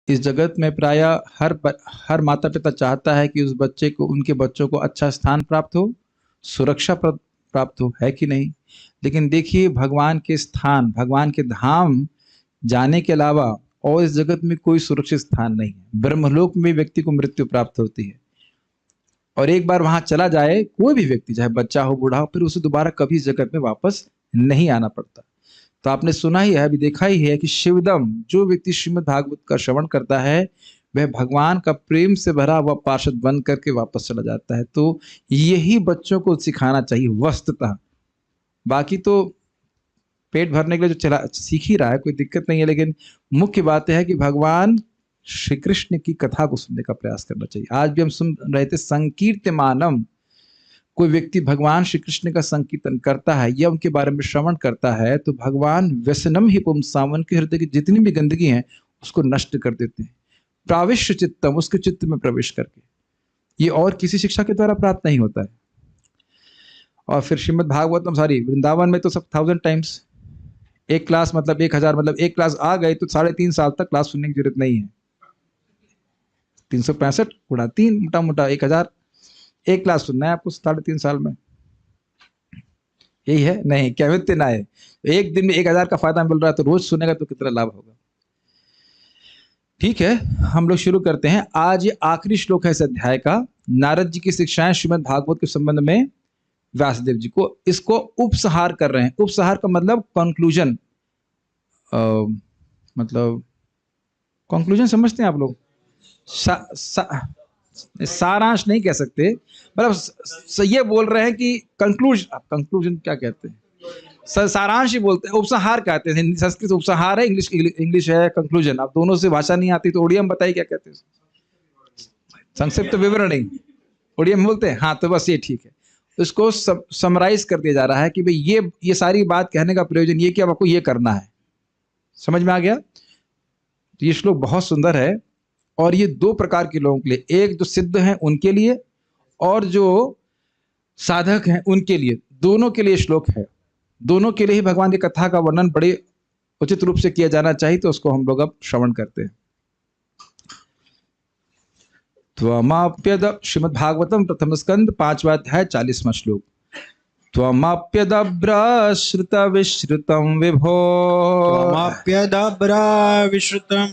इस जगत में प्राय हर माता पिता चाहता है कि उस बच्चे को, उनके बच्चों को अच्छा स्थान प्राप्त हो, सुरक्षा प्राप्त हो, है कि नहीं? लेकिन देखिए, भगवान के स्थान, भगवान के धाम जाने के अलावा और इस जगत में कोई सुरक्षित स्थान नहीं है। ब्रह्मलोक में व्यक्ति को मृत्यु प्राप्त होती है, और एक बार वहां चला जाए कोई भी व्यक्ति, चाहे बच्चा हो बूढ़ा हो, फिर उसे दोबारा कभी इस जगत में वापस नहीं आना पड़ता। तो आपने सुना ही है, अभी देखा ही है कि शिवदम, जो व्यक्ति श्रीमद् भागवत का श्रवण करता है, वह भगवान का प्रेम से भरा हुआ पार्षद बन करके वापस चला जाता है। तो यही बच्चों को सिखाना चाहिए वस्तुतः। बाकी तो पेट भरने के लिए जो चला सीख ही रहा है, कोई दिक्कत नहीं है, लेकिन मुख्य बात यह है कि भगवान श्री कृष्ण की कथा को सुनने का प्रयास करना चाहिए। आज भी हम सुन रहे थे संकीर्तमानम, कोई व्यक्ति भगवान श्री कृष्ण का संकीर्तन करता है या उनके बारे में श्रवण करता है, तो भगवान व्यसनम ही पुंसावन के हृदय की जितनी भी गंदगी है उसको नष्ट कर देते हैं, प्राविश्य चित्तम, उसके चित्त में प्रवेश करके। ये और किसी शिक्षा के द्वारा प्राप्त नहीं होता है। और फिर श्रीमद् भागवतम, सॉरी, वृंदावन में तो सब 1000 टाइम्स, एक क्लास मतलब 1000, मतलब एक क्लास आ गई तो 3.5 साल तक क्लास सुनने की जरूरत नहीं है। 365 गुणा 3, मोटा मोटा 1000, एक क्लास सुनना है आपको 3.5 साल में। यही है, नहीं क्या मिलते ना है, एक दिन में 1000 का फायदा मिल रहा है, तो रोज सुनेगा तो कितना लाभ होगा। ठीक है, हम लोग शुरू करते हैं। आज ये आखिरी श्लोक है इस अध्याय का, नारद जी की शिक्षाएं श्रीमद् भागवत के संबंध में व्यासदेव जी को, इसको उपसंहार कर रहे हैं। उपसंहार का मतलब कंक्लूजन, मतलब कंक्लूजन समझते हैं आप लोग? सारांश नहीं कह सकते, मतलब ये बोल रहे हैं कि कंक्लूजन क्या कहते हैं, सारांश ही बोलते हैं, उपसंहार कहते हैं। संस्कृत उपसंहार है, इंग्लिश है कंक्लूजन। आप दोनों से भाषा नहीं आती तो ओडिया में बताइए क्या कहते हैं, संक्षिप्त विवरणी ओडिया में बोलते हैं। हाँ, तो बस ये ठीक है। इसको समराइज कर दिया जा रहा है कि भाई ये सारी बात कहने का प्रयोजन ये कि अब आपको ये करना है। समझ में आ गया? तो ये श्लोक बहुत सुंदर है, और ये 2 प्रकार के लोगों के लिए, एक जो सिद्ध हैं उनके लिए और जो साधक हैं उनके लिए, दोनों के लिए श्लोक है। दोनों के लिए ही भगवान की कथा का वर्णन बड़े उचित रूप से किया जाना चाहिए, तो उसको हम लोग अब श्रवण करते हैं। त्वमाप्यद, श्रीमद् भागवतम प्रथम स्कंद 5वां अध्याय 40वां श्लोक। त्वमप्यदभ्रश्रुत विश्रुतं विभो, त्वमप्यदभ्रश्रुतं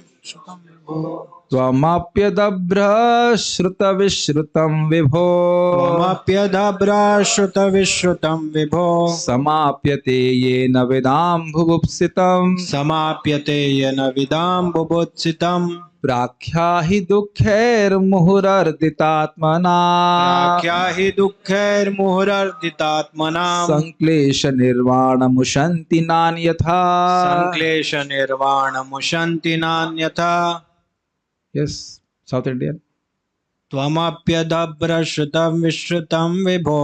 त्वमप्यदभ्रश्रुतविश्रुतं विभो, त्वमप्यदभ्रश्रुतविश्रुतं विभो, समाप्यते येन विदां बुभुप्सितं, समाप्यते येन विदां बुभुत्सितं, प्राख्याहि दुःखैर्मुहुरर्दितात्मनां, प्राख्याहि दुःखैर्मुहुरर्दितात्मनां, संक्लेशनिर्वाणमुशन्ति नान्यथा, संक्लेशनिर्वाणमुशन्ति नान्यथा। Yes, South Indian. त्वमप्यदभ्रश्रुतं विश्रुतं विभो,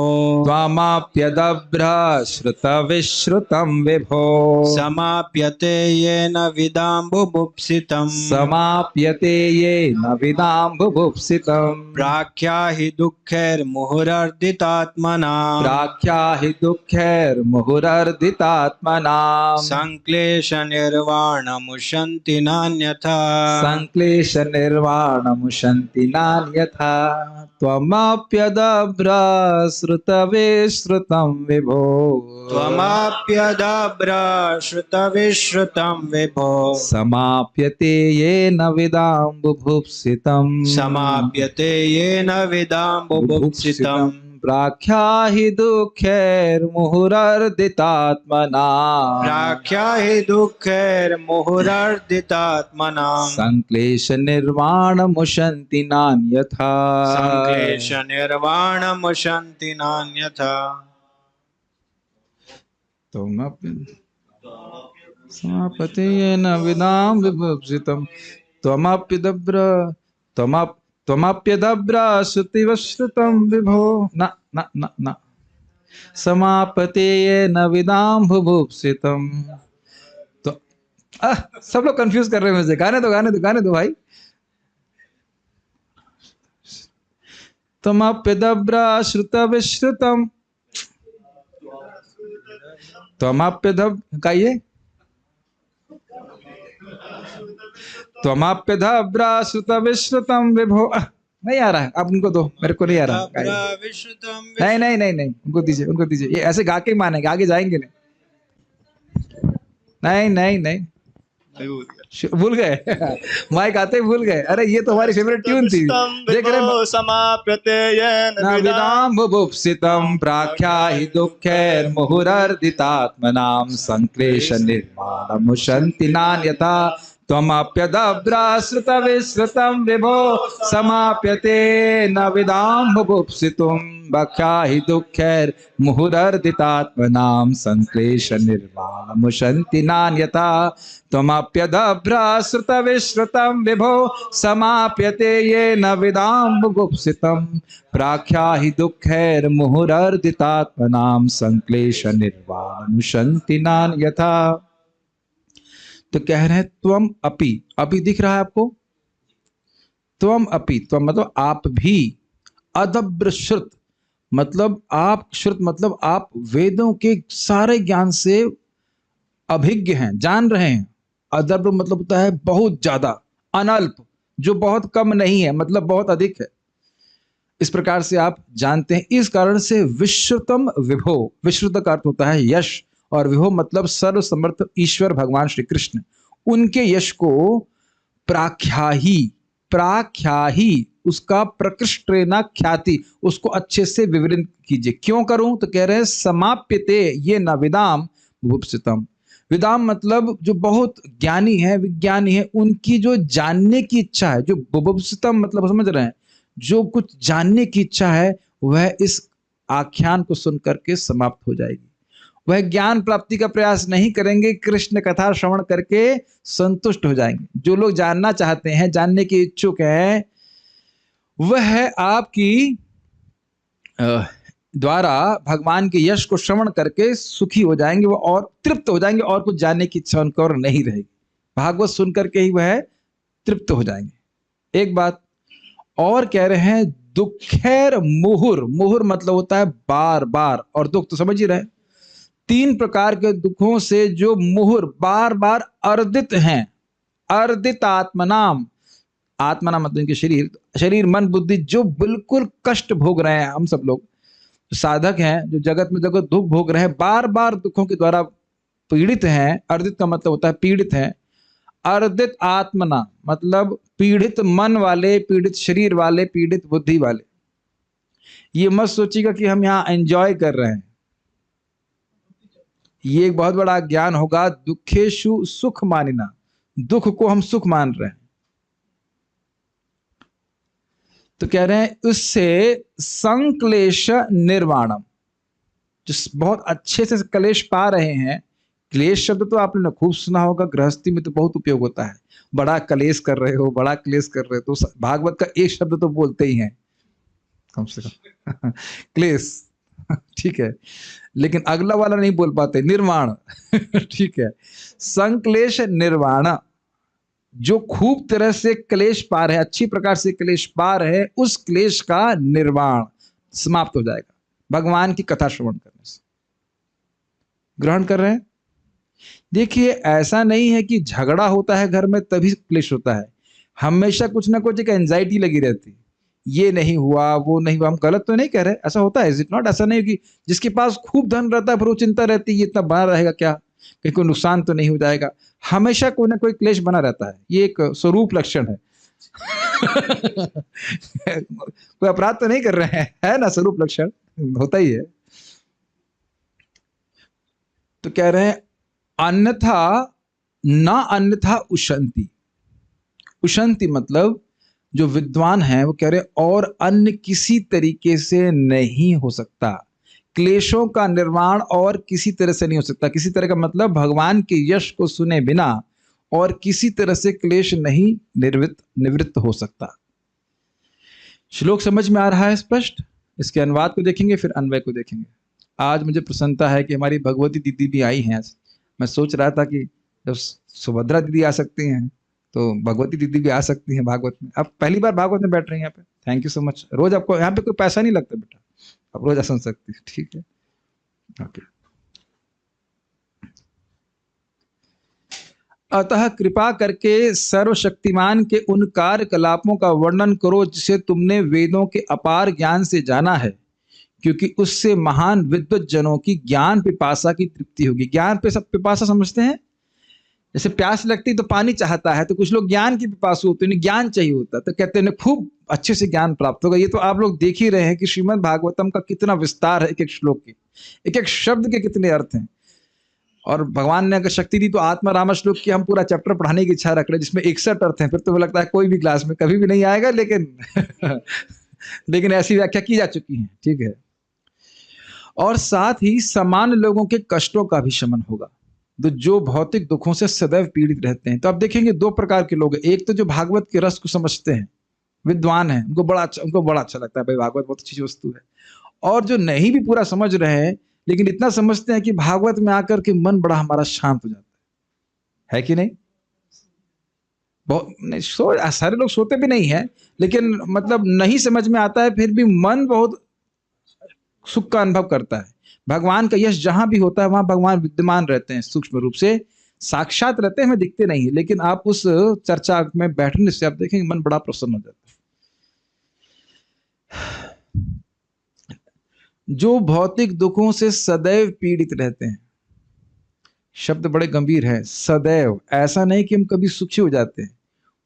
त्वमप्यदभ्रश्रुतविश्रुतं विभो, समाप्यते येन विदां बुभुत्सितं, समाप्यते येन विदां बुभुप्सितं, प्राख्याहि दुःखैर्मुहुरर्दितात्मनां, प्राख्याहि दुःखैर्मुहुरर्दितात्मनां, संक्लेशनिर्वाणमुशन्ति नान्यथा, संक्लेशनिर्वाणमुशन्ति नान्यथा। त्वमप्यदभ्रश्रुतविश्रुतं विभो, त्वमप्यदभ्रश्रुतविश्रुतं विभो, समाप्यते येन विदां बुभुप्सितं, समाप्यते येन विदां बुभुत्सितं, प्राख्याहि दुःखैर्मुहुरर्दितात्मनां, प्राख्याहि दुःखैर्मुहुरर्दितात्मनां, संक्लेशनिर्वाणमुशन्ति नान्यथा, संक्लेशनिर्वाणमुशन्ति नान्यथा। समाप्यते येन विदां बुभुप्सितं, त्वमप्यदभ्रश्रुतविश्रुतं विभो, न न न न, समाप्यते येन विदां बुभुप्सितं। तो सब लोग कंफ्यूज कर रहे हैं मुझे, गाने दो भाई। त्वमप्यदभ्रश्रुतविश्रुतं, त्वमप्यदभ, गाइए। त्वमाप्यधभ्राश्रुत विश्रुतम विभो। नहीं आ रहा है, अब उनको दो, मेरे को नहीं आ रहा है। विश्रुतम नहीं नहीं नहीं नहीं, उनको दीजिए, उनको दीजिए, ये ऐसे गा के मानेंगे, आगे जाएंगे नहीं। नहीं नहीं नहीं, भूल गए माइक आते ही भूल गए। अरे ये तो हमारी फेवरेट ट्यून थी। देख रहे समाप्यते येन विदाम बुभुप्सितम प्राख्याहि दुःखैर् मुहुरर्दितात्मनां संक्लेश निर्माणमुशन्ति नान्यथा त्वमप्यदभ्राश्रुत विश्रुतं विभो समाप्यते न विदाम बुभुप्सितुं प्राख्याहि दुःखैर् मुहुरर्दितात्मनां संक्लेश निर्माणमुशन्ति नान्यथा त्वमप्यदभ्राश्रुत विश्रुतं विभो समाप्यते येन विदाम बुभुप्सितं प्राख्याहि दुःखैर् मुहुरर्दितात्मनां संक्लेश निर्वाणमुशन्ति नान्यथा। तो कह रहे हैं त्वम अपि, अपि दिख रहा है आपको? त्वम अपि, त्वम मतलब आप भी, अदभ्र श्रुत मतलब आप, श्रुत मतलब आप वेदों के सारे ज्ञान से अभिज्ञ हैं, जान रहे हैं। अदभ्र मतलब होता है बहुत ज्यादा, अनल्प जो बहुत कम नहीं है मतलब बहुत अधिक है, इस प्रकार से आप जानते हैं। इस कारण से विश्रुतम विभो, विश्रुत का अर्थ होता है यश, और विभो मतलब सर्व समर्थ ईश्वर भगवान श्री कृष्ण, उनके यश को प्राख्याही, प्राख्याही उसका प्रकृष्टेना ख्याति, उसको अच्छे से विवरण कीजिए। क्यों करूं? तो कह रहे हैं समाप्यते ये न विदाम बुभुप्सितम। विदाम मतलब जो बहुत ज्ञानी है, विज्ञानी है, उनकी जो जानने की इच्छा है, जो बुभुप्सितम मतलब समझ रहे हैं, जो कुछ जानने की इच्छा है वह इस आख्यान को सुन करके समाप्त हो जाएगी। वह ज्ञान प्राप्ति का प्रयास नहीं करेंगे, कृष्ण कथा श्रवण करके संतुष्ट हो जाएंगे। जो लोग जानना चाहते हैं, जानने के इच्छुक हैं, वह आपकी द्वारा भगवान के यश को श्रवण करके सुखी हो जाएंगे, वो और तृप्त हो जाएंगे, और कुछ जानने की इच्छा उनको और नहीं रहेगी। भागवत सुन करके ही वह तृप्त हो जाएंगे। एक बात और कह रहे हैं, दुखैर मुहुर, मुहुर मतलब होता है बार बार, और दुख तो समझ ही रहे, तीन प्रकार के दुखों से जो मुहुर बार बार अर्दित हैं, अर्दित आत्मनाम, आत्मना मतलब इनके शरीर, शरीर मन बुद्धि जो बिल्कुल कष्ट भोग रहे हैं, हम सब लोग साधक हैं जो जगत में जगत दुख भोग रहे हैं, बार बार दुखों के द्वारा पीड़ित हैं। अर्दित का मतलब होता है पीड़ित हैं। अर्दित आत्मना मतलब पीड़ित मन वाले, पीड़ित शरीर वाले, पीड़ित बुद्धि वाले। ये मत सोचिएगा कि हम यहाँ एंजॉय कर रहे हैं, ये एक बहुत बड़ा ज्ञान होगा। दुखेशु सुख मानिना, दुख को हम सुख मान रहे हैं। तो कह रहे हैं उससे संक्लेश निर्वाणम, जो बहुत अच्छे से क्लेश पा रहे हैं। क्लेश शब्द तो आपने खूब सुना होगा, गृहस्थी में तो बहुत उपयोग होता है। बड़ा क्लेश कर रहे हो, बड़ा क्लेश कर रहे हो, तो भागवत का एक शब्द तो बोलते ही हैं कम से कम क्लेश ठीक है, लेकिन अगला वाला नहीं बोल पाते, निर्वाण ठीक है। संक्लेश निर्वाण, जो खूब तरह से क्लेश पार है, अच्छी प्रकार से क्लेश पार है, उस क्लेश का निर्वाण समाप्त हो जाएगा भगवान की कथा श्रवण करने से। ग्रहण कर रहे हैं? देखिए ऐसा नहीं है कि झगड़ा होता है घर में तभी क्लेश होता है, हमेशा कुछ ना कुछ एक एंजाइटी लगी रहती, ये नहीं हुआ, वो नहीं हुआ। हम गलत तो नहीं कह रहे, ऐसा होता है, इज इट नॉट? ऐसा नहीं कि जिसके पास खूब धन रहता है फिर वो चिंता रहती है ये इतना बना रहेगा क्या, कहीं कोई नुकसान तो नहीं हो जाएगा। हमेशा कोई ना कोई क्लेश बना रहता है, ये एक स्वरूप लक्षण है कोई अपराध तो नहीं कर रहे हैं, है ना, स्वरूप लक्षण होता ही है। तो कह रहे हैं अन्यथा ना, अन्यथा उशंति। उशंति मतलब जो विद्वान है वो कह रहे और अन्य किसी तरीके से नहीं हो सकता, क्लेशों का निर्माण और किसी तरह से नहीं हो सकता। किसी तरह का मतलब भगवान के यश को सुने बिना और किसी तरह से क्लेश नहीं निवृत्त हो सकता। श्लोक समझ में आ रहा है स्पष्ट? इसके अनुवाद को देखेंगे फिर अन्वय को देखेंगे। आज मुझे प्रसन्नता है कि हमारी भगवती दीदी भी आई हैं। मैं सोच रहा था कि जब सुभद्रा दीदी आ सकती हैं तो भगवती दीदी भी आ सकती हैं भागवत में। अब पहली बार भागवत में बैठ रही हैं यहाँ पे, थैंक यू सो मच। रोज आपको यहाँ पे कोई पैसा नहीं लगता बेटा, आप रोज आ सुन सकती है, ठीक है, ओके। अतः कृपा करके सर्वशक्तिमान के उन कार्यकलापों का वर्णन करो जिसे तुमने वेदों के अपार ज्ञान से जाना है, क्योंकि उससे महान विद्वत जनों की ज्ञान पिपासा की तृप्ति होगी। ज्ञान पे सब पिपासा समझते हैं, जैसे प्यास लगती तो पानी चाहता है, तो कुछ लोग ज्ञान की पिपासु होते हैं, उन्हें ज्ञान चाहिए होता है, तो कहते हैं खूब अच्छे से ज्ञान प्राप्त होगा। ये तो आप लोग देख ही रहे हैं कि श्रीमद् भागवतम का कितना विस्तार है, एक एक श्लोक के, एक एक शब्द के कितने अर्थ हैं। और भगवान ने अगर शक्ति दी तो आत्मा राम श्लोक की हम पूरा चैप्टर पढ़ाने की इच्छा रख रहे हैं, जिसमें 61 अर्थ हैं। फिर तो वो लगता है कोई भी क्लास में कभी भी नहीं आएगा, लेकिन ऐसी व्याख्या की जा चुकी है, ठीक है। और साथ ही सामान्य लोगों के कष्टों का भी शमन होगा, जो भौतिक दुखों से सदैव पीड़ित रहते हैं। तो आप देखेंगे दो प्रकार के लोग हैं। एक तो जो भागवत के रस को समझते हैं, विद्वान हैं, उनको बड़ा अच्छा लगता है, भाई भागवत बहुत अच्छी वस्तु है। और जो नहीं भी पूरा समझ रहे हैं, लेकिन इतना समझते हैं कि भागवत में आकर के मन बड़ा हमारा शांत हो जाता है कि नहीं? बहुत नहीं सारे लोग सोते भी नहीं है, लेकिन मतलब नहीं समझ में आता है, फिर भी मन बहुत सुख का अनुभव करता है। भगवान का यश जहां भी होता है वहां भगवान विद्यमान रहते हैं, सूक्ष्म रूप से साक्षात रहते हैं, हमें दिखते नहीं है, लेकिन आप उस चर्चा में बैठने से आप देखेंगे मन बड़ा प्रसन्न हो जाता है। जो भौतिक दुखों से सदैव पीड़ित रहते हैं, शब्द बड़े गंभीर है, सदैव। ऐसा नहीं कि हम कभी सुखी हो जाते हैं।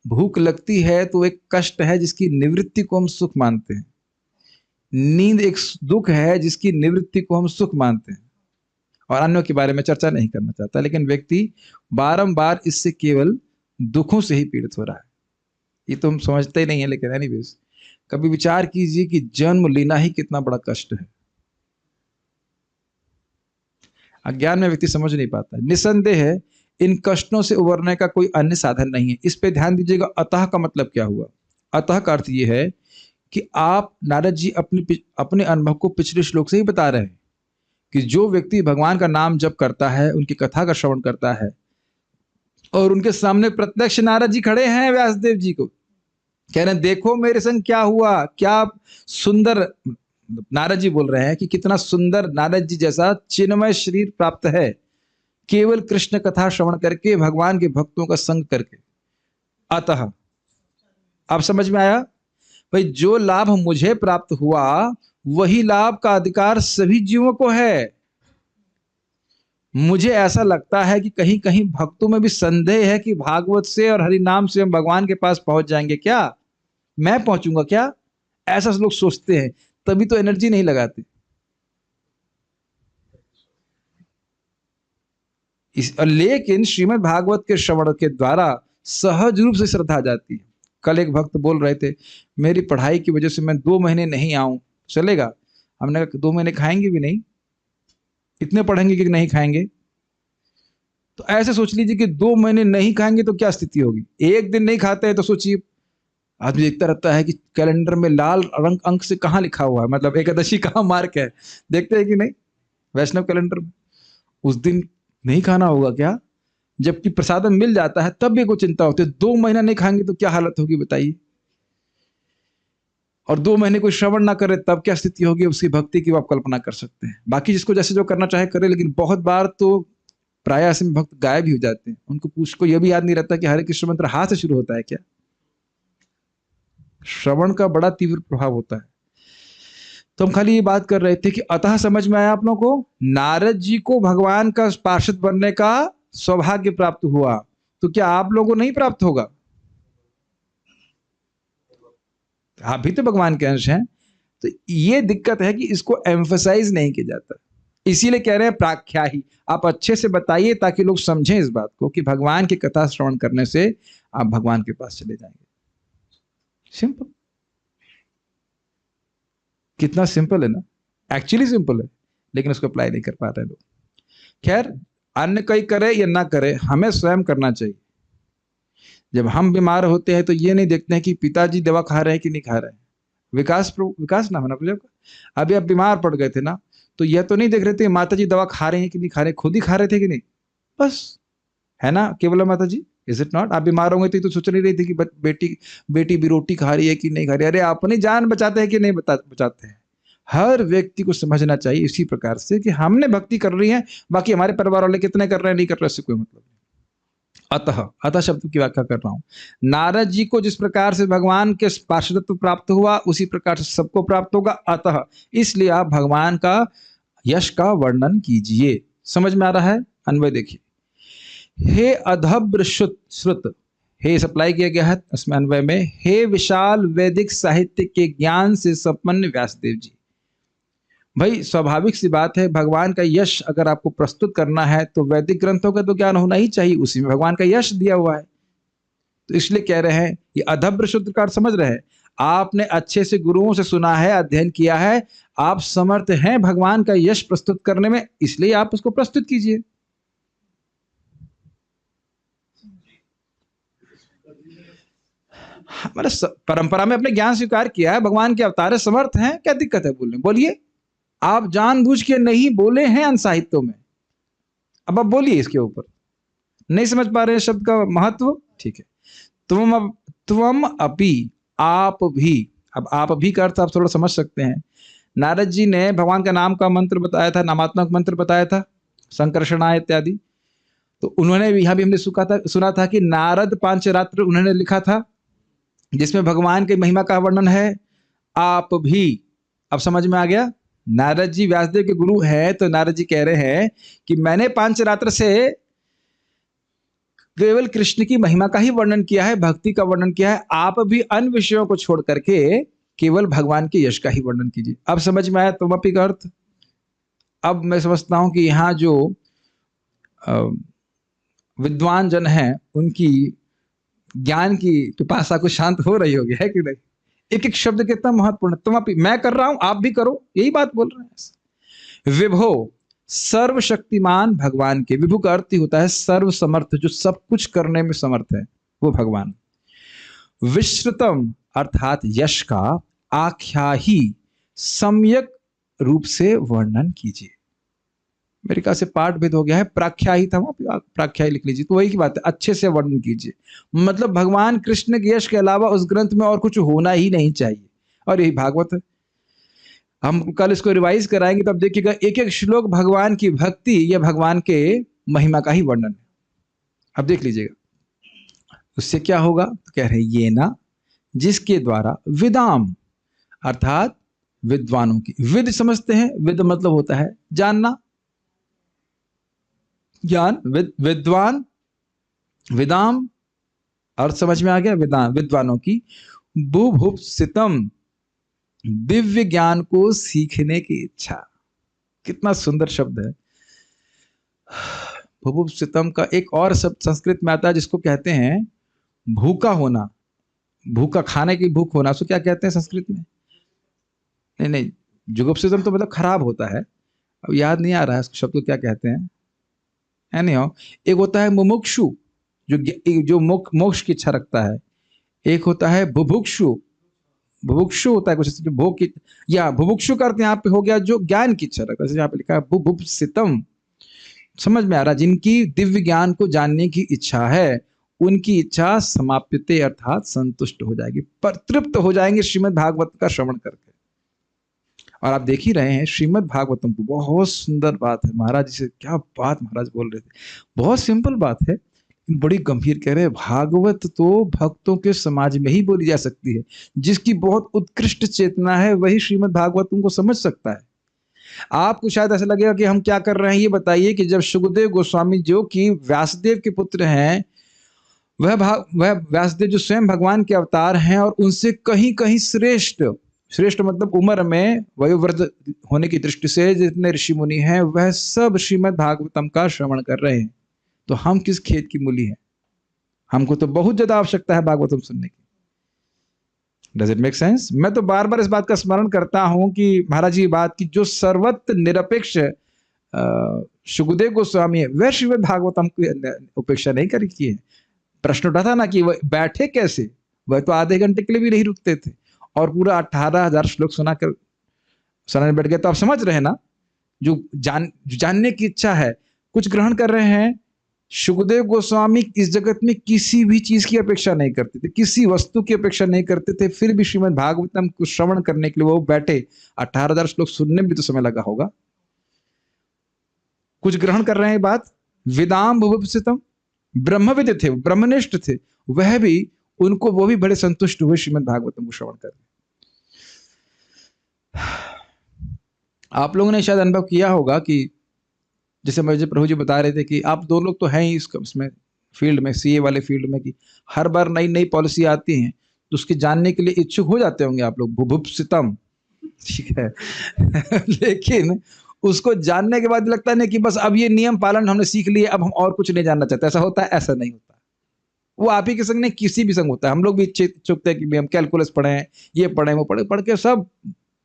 भूख लगती है तो एक कष्ट है जिसकी निवृत्ति को हम सुख मानते हैं। नींद एक दुख है जिसकी निवृत्ति को हम सुख मानते हैं। और अन्यों के बारे में चर्चा नहीं करना चाहता, लेकिन व्यक्ति बारंबार इससे केवल दुखों से ही पीड़ित हो रहा है। ये तो हम समझते ही नहीं है, लेकिन एनीवेज कभी विचार कीजिए कि जन्म लेना ही कितना बड़ा कष्ट है। अज्ञान में व्यक्ति समझ नहीं पाता। निसंदेह है इन कष्टों से उबरने का कोई अन्य साधन नहीं है। इस पे ध्यान दीजिएगा। अतः का मतलब क्या हुआ? अतः का अर्थ यह है कि आप नारद जी अपने अनुभव को पिछले श्लोक से ही बता रहे हैं कि जो व्यक्ति भगवान का नाम जप करता है, उनकी कथा का श्रवण करता है, और उनके सामने प्रत्यक्ष नारद जी खड़े हैं, व्यासदेव जी को कह रहे हैं देखो मेरे संग क्या हुआ, क्या सुंदर, नारद जी बोल रहे हैं कि कितना सुंदर नारद जी जैसा चिन्मय शरीर प्राप्त है, केवल कृष्ण कथा श्रवण करके, भगवान के भक्तों का संग करके। अतः आप समझ में आया भाई, जो लाभ मुझे प्राप्त हुआ वही लाभ का अधिकार सभी जीवों को है। मुझे ऐसा लगता है कि कहीं कहीं भक्तों में भी संदेह है कि भागवत से और हरि नाम से हम भगवान के पास पहुंच जाएंगे क्या, मैं पहुंचूंगा क्या, ऐसा लोग सोचते हैं, तभी तो एनर्जी नहीं लगाते। लेकिन श्रीमद् भागवत के श्रवण के द्वारा सहज रूप से श्रद्धा जाती है। कल एक भक्त बोल रहे थे मेरी पढ़ाई की वजह से मैं 2 महीने नहीं आऊं, चलेगा? हमने कहा 2 महीने खाएंगे भी नहीं, इतने पढ़ेंगे कि नहीं खाएंगे। तो ऐसे सोच लीजिए कि 2 महीने नहीं खाएंगे तो क्या स्थिति होगी। एक दिन नहीं खाते हैं तो सोचिए, आदमी देखता रहता है कि कैलेंडर में लाल रंग अंक से कहाँ लिखा हुआ है, मतलब एकादशी कहाँ मार्क है, देखते हैं कि नहीं वैष्णव कैलेंडर में। उस दिन नहीं खाना होगा क्या? जबकि प्रसादम मिल जाता है तब भी कोई चिंता होती है। 2 महीना नहीं खाएंगे तो क्या हालत होगी बताइए। और 2 महीने कोई श्रवण ना करे तब क्या स्थिति होगी उसकी भक्ति की, वो आप कल्पना कर सकते हैं। बाकी जिसको जैसे जो करना चाहे करे, लेकिन बहुत बार तो प्राय ऐसे में भक्त गायब भी हो जाते हैं। उनको पूछ को यह भी याद नहीं रहता कि हरे कृष्ण मंत्र हाथ से शुरू होता है क्या। श्रवण का बड़ा तीव्र प्रभाव होता है। तो हम खाली ये बात कर रहे थे कि अतः समझ में आया आप लोगों को, नारद जी को भगवान का पार्षद बनने का सौभाग्य प्राप्त हुआ, तो क्या आप लोगों को नहीं प्राप्त होगा? आप भी तो भगवान के अंश हैं। तो ये दिक्कत है कि इसको एम्फसाइज नहीं किया जाता, इसीलिए कह रहे हैं प्राख्या ही। आप अच्छे से बताइए ताकि लोग समझें इस बात को कि भगवान की कथा श्रवण करने से आप भगवान के पास चले जाएंगे। सिंपल, कितना सिंपल है ना, एक्चुअली सिंपल है, लेकिन उसको अप्लाई नहीं कर पा रहे लोग। खैर, अन्य कोई करे या ना करे, हमें स्वयं करना चाहिए। जब हम बीमार होते हैं तो ये नहीं देखते हैं कि पिताजी दवा खा रहे हैं कि नहीं खा रहे हैं। विकास नाम है ना प्रभु का। अभी आप बीमार पड़ गए थे ना, तो यह तो नहीं देख रहे थे माता जी दवा खा रहे हैं कि नहीं खा रहे, खुद ही खा रहे थे कि नहीं, बस है ना केवल माता जी, इज इट नॉट? आप बीमार होंगे तो सोच नहीं रही थी कि बेटी भी रोटी खा रही है कि नहीं खा रही है। अरे अपनी जान बचाते हैं कि नहीं बचाते हैं। हर व्यक्ति को समझना चाहिए इसी प्रकार से कि हमने भक्ति कर रही है, बाकी हमारे परिवार वाले कितने कर रहे हैं नहीं कर रहे, इससे कोई मतलब नहीं। अतः, अतः शब्द की व्याख्या कर रहा हूं। नारद जी को जिस प्रकार से भगवान के पार्षदत्व प्राप्त हुआ उसी प्रकार से सबको प्राप्त होगा। अतः इसलिए आप भगवान का यश का वर्णन कीजिए। समझ में आ रहा है? अन्वय देखिए। हे अधब्र श्रुत, हे सप्लाई किया गया है उसमें अन्वय में, हे विशाल वैदिक साहित्य के ज्ञान से संपन्न व्यासदेव जी। भाई स्वाभाविक सी बात है, भगवान का यश अगर आपको प्रस्तुत करना है तो वैदिक ग्रंथों का तो ज्ञान होना ही चाहिए, उसी में भगवान का यश दिया हुआ है। तो इसलिए कह रहे हैं, ये अधब्र शुद्ध का अर्थ समझ रहे हैं, आपने अच्छे से गुरुओं से सुना है, अध्ययन किया है, आप समर्थ हैं भगवान का यश प्रस्तुत करने में, इसलिए आप उसको प्रस्तुत कीजिए। हमारे परंपरा में अपने ज्ञान स्वीकार किया है, भगवान के अवतार है, समर्थ हैं, क्या दिक्कत है बोलने? बोलिए। आप जानबूझ के नहीं बोले हैं अन साहित्यों में, अब आप बोलिए इसके ऊपर। नहीं समझ पा रहे हैं शब्द का महत्व? ठीक है। तुम अपि, आप भी। अब आप भी का अर्थ आप थोड़ा समझ सकते हैं। नारद जी ने भगवान का नाम का मंत्र बताया था, नामात्मक मंत्र बताया था, संकर्षणाय इत्यादि। तो उन्होंने यहाँ भी हमने सुना था कि नारद पांचरात्र उन्होंने लिखा था, जिसमें भगवान की महिमा का वर्णन है। आप भी, अब समझ में आ गया? नारद जी व्यासदेव के गुरु हैं, तो नारद जी कह रहे हैं कि मैंने पांचरात्र से केवल कृष्ण की महिमा का ही वर्णन किया है, भक्ति का वर्णन किया है। आप भी अन्य विषयों को छोड़ करके केवल भगवान के यश का ही वर्णन कीजिए। अब समझ में आया तुमपि का अर्थ? अब मैं समझता हूं कि यहाँ जो विद्वान जन हैं उनकी ज्ञान की पिपासा को शांत हो रही होगी, है कि नहीं? एक एक शब्द कितना महत्वपूर्ण। तुमपि, मैं कर रहा हूं, आप भी करो, यही बात बोल रहे हैं। विभो, सर्वशक्तिमान भगवान के, विभु का अर्थ ही होता है सर्व समर्थ, जो सब कुछ करने में समर्थ है, वो भगवान। विश्रुतम अर्थात यश का आख्या ही सम्यक रूप से वर्णन कीजिए। मेरे ख्याल से पाठ भेद हो गया है, प्राख्या ही था, वहां प्राख्या ही लिख लीजिए, तो वही की बात है, अच्छे से वर्णन कीजिए। मतलब भगवान कृष्ण के यश के अलावा उस ग्रंथ में और कुछ होना ही नहीं चाहिए, और यही भागवत है। हम कल इसको रिवाइज कराएंगे, तब देखिएगा एक एक श्लोक भगवान की भक्ति या भगवान के महिमा का ही वर्णन है। अब देख लीजिएगा उससे क्या होगा। तो कह रहे ये ना, जिसके द्वारा विदाम अर्थात विद्वानों की, विद समझते हैं, विद मतलब होता है जानना, ज्ञान, विद्वान, विदाम अर्थ समझ में आ गया, विदान विद्वानों की, बुभुप्सितम दिव्य ज्ञान को सीखने की इच्छा। कितना सुंदर शब्द है। बुभुप्सितम का एक और शब्द संस्कृत में आता है जिसको कहते हैं भूखा होना, भूखा, खाने की भूख होना, उसको क्या कहते हैं संस्कृत में? नहीं, जुगुप्सितम तो मतलब खराब होता है, अब याद नहीं आ रहा है शब्द को क्या कहते हैं। एनीहाउ, एक होता है मुमुक्षु, जो मोक्ष की इच्छा रखता है। एक होता है बुभुक्षु, बुभुक्षु होता है कुछ भोग की, या बुभुक्षु का अर्थ यहाँ पे हो गया जो ज्ञान की इच्छा रखता है। यहाँ पे लिखा है बुभुप्सितम, समझ में आ रहा? जिनकी दिव्य ज्ञान को जानने की इच्छा है, उनकी इच्छा समाप्यते अर्थात संतुष्ट हो जाएगी, पर तृप्त हो जाएंगे श्रीमद् भागवत का श्रवण करके। और आप देख ही रहे हैं श्रीमद् भागवतम को, बहुत सुंदर बात है। महाराज जी से क्या बात महाराज बोल रहे थे, बहुत सिंपल बात है, बड़ी गंभीर कह रहे हैं। भागवत तो भक्तों के समाज में ही बोली जा सकती है, जिसकी बहुत उत्कृष्ट चेतना है वही श्रीमद् भागवतम को समझ सकता है। आपको शायद ऐसा लगेगा कि हम क्या कर रहे हैं, ये बताइए कि जब सुखदेव गोस्वामी जो कि व्यासदेव के पुत्र हैं, वह व्यासदेव जो स्वयं भगवान के अवतार हैं और उनसे कहीं कहीं श्रेष्ठ, श्रेष्ठ मतलब उम्र में वयोवृद्ध होने की दृष्टि से जितने ऋषि मुनि हैं, वह सब श्रीमद् भागवतम का श्रवण कर रहे हैं, तो हम किस खेत की मूली हैं? हमको तो बहुत ज्यादा आवश्यकता है भागवतम सुनने की। Does it make sense? मैं तो बार बार इस बात का स्मरण करता हूं कि महाराज जी बात की, जो सर्वत्र निरपेक्ष सुखदेव गोस्वामी है, वह श्रीमद् भागवतम की उपेक्षा नहीं करी की है। प्रश्न उठा था ना कि वह बैठे कैसे, वह तो आधे घंटे के लिए भी नहीं रुकते थे और पूरा 18,000 श्लोक सुनाकर सुनाने बैठ गए। तो आप समझ रहे हैं ना, जो जानने की इच्छा है, कुछ ग्रहण कर रहे हैं। सुखदेव गोस्वामी इस जगत में किसी भी चीज की अपेक्षा नहीं करते थे, किसी वस्तु की अपेक्षा नहीं करते थे, फिर भी श्रीमद् भागवतम को श्रवण करने के लिए वो बैठे। 18,000 श्लोक सुनने में भी तो समय लगा होगा। कुछ ग्रहण कर रहे हैं बात? विदाम बुभुप्सितम, ब्रह्मविद थे, ब्रह्मनिष्ठ थे, वह भी उनको वो भी बड़े संतुष्ट हुए श्रीमद् भागवतम को श्रवण कर। आप लोगों ने शायद अनुभव किया होगा कि जैसे मुझे प्रभु जी बता रहे थे कि आप दो लोग तो हैं ही इसमें फील्ड में, सीए वाले फील्ड में, कि हर बार नई नई पॉलिसी आती हैं तो उसके जानने के लिए इच्छुक हो जाते होंगे आप लोग, भुभुप्सितम, ठीक है। लेकिन उसको जानने के बाद लगता है ना कि बस अब ये नियम पालन हमने सीख लिए, अब हम और कुछ नहीं जानना चाहते। ऐसा होता है? ऐसा नहीं होता। वो आप ही के संग नहीं, किसी भी संग होता है। हम लोग भी इच्छुक थे कि हम कैलकुलस पढ़े, ये पढ़े, वो पढ़े, पढ़ के सब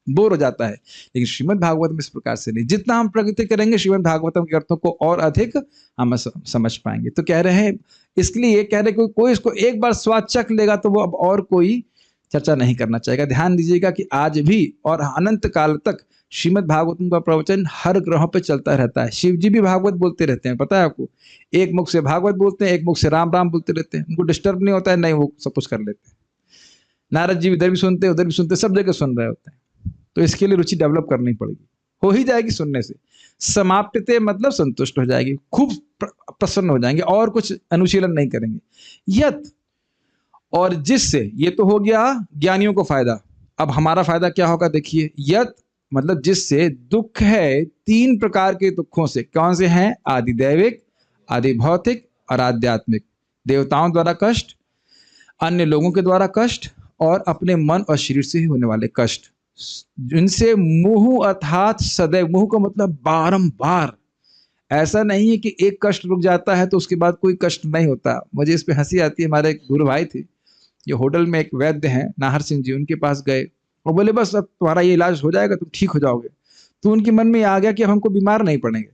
बोर हो जाता है। लेकिन श्रीमद् भागवतम इस प्रकार से नहीं। जितना हम प्रगति करेंगे श्रीमद् भागवतम के अर्थों को और अधिक हम समझ पाएंगे। तो कह रहे हैं, इसलिए कह रहे कोई इसको एक बार स्वाद चख लेगा तो वो अब और कोई चर्चा नहीं करना चाहेगा। ध्यान दीजिएगा कि आज भी और अनंत काल तक श्रीमद् भागवतम का प्रवचन हर ग्रहों पे चलता रहता है। शिव जी भी भागवत बोलते रहते हैं, पता है आपको। एक मुख से भागवत बोलते हैं, एक मुख से राम राम बोलते रहते हैं। उनको डिस्टर्ब नहीं होता है, नहीं, वो सब कुछ कर लेते हैं। नारद जी इधर भी सुनते हैं, उधर भी सुनते हैं, सब जगह सुन रहे होते हैं। तो इसके लिए रुचि डेवलप करनी पड़ेगी। हो ही जाएगी सुनने से। समाप्यते मतलब संतुष्ट हो जाएगी, खूब प्रसन्न हो जाएंगे और कुछ अनुशीलन नहीं करेंगे। यत, और जिससे, ये तो हो गया ज्ञानियों को फायदा। अब हमारा फायदा क्या होगा देखिए। यत मतलब जिससे दुख है, तीन प्रकार के दुखों से। कौन से हैं? आदि दैविक, आदि भौतिक और आध्यात्मिक। देवताओं द्वारा कष्ट, अन्य लोगों के द्वारा कष्ट, और अपने मन और शरीर से ही होने वाले कष्ट, जिनसे मुह अर्थात सदैव। मुह का मतलब बारंबार। ऐसा नहीं है कि एक कष्ट रुक जाता है तो उसके बाद कोई कष्ट नहीं होता। मुझे इस पे हंसी आती है। हमारे एक गुरु भाई थे, जो होटल में एक वैद्य हैं, नाहर सिंह जी, उनके पास गए और बोले बस अब तुम्हारा ये इलाज हो जाएगा, तुम ठीक हो जाओगे। तो उनके मन में आ गया कि हमको बीमार नहीं पड़ेंगे।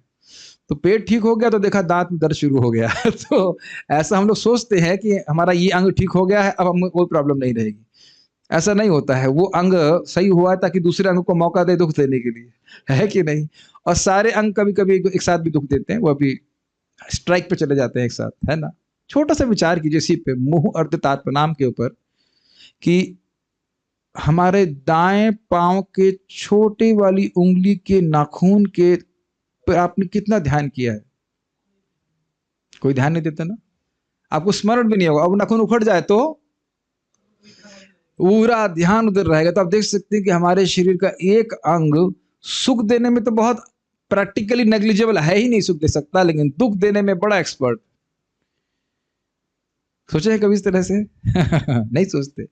तो पेट ठीक हो गया तो देखा दांत में दर्द शुरू हो गया। तो ऐसा हम लोग सोचते हैं कि हमारा ये अंग ठीक हो गया है, अब हमें कोई प्रॉब्लम नहीं रहेगी। ऐसा नहीं होता है। वो अंग सही हुआ है ताकि दूसरे अंग को मौका दे दुख देने के लिए, है कि नहीं। और सारे अंग कभी कभी एक साथ भी दुख देते हैं, वो अभी स्ट्राइक पे चले जाते हैं एक साथ, है ना। छोटा सा विचार कीजिए इसी पे, मुह अर्धतात्म नाम के ऊपर, कि हमारे दाएं पांव के छोटे वाली उंगली के नाखून के पर आपने कितना ध्यान किया है? कोई ध्यान नहीं देता ना। आपको स्मरण भी नहीं होगा। अब नाखून उखड़ जाए तो पूरा ध्यान उधर रहेगा। तो आप देख सकते हैं कि हमारे शरीर का एक अंग सुख देने में तो बहुत प्रैक्टिकली नेग्लिजिबल है ही नहीं, सुख दे सकता, लेकिन दुख देने में बड़ा एक्सपर्ट। सोचे हैं कभी इस तरह से? नहीं सोचते।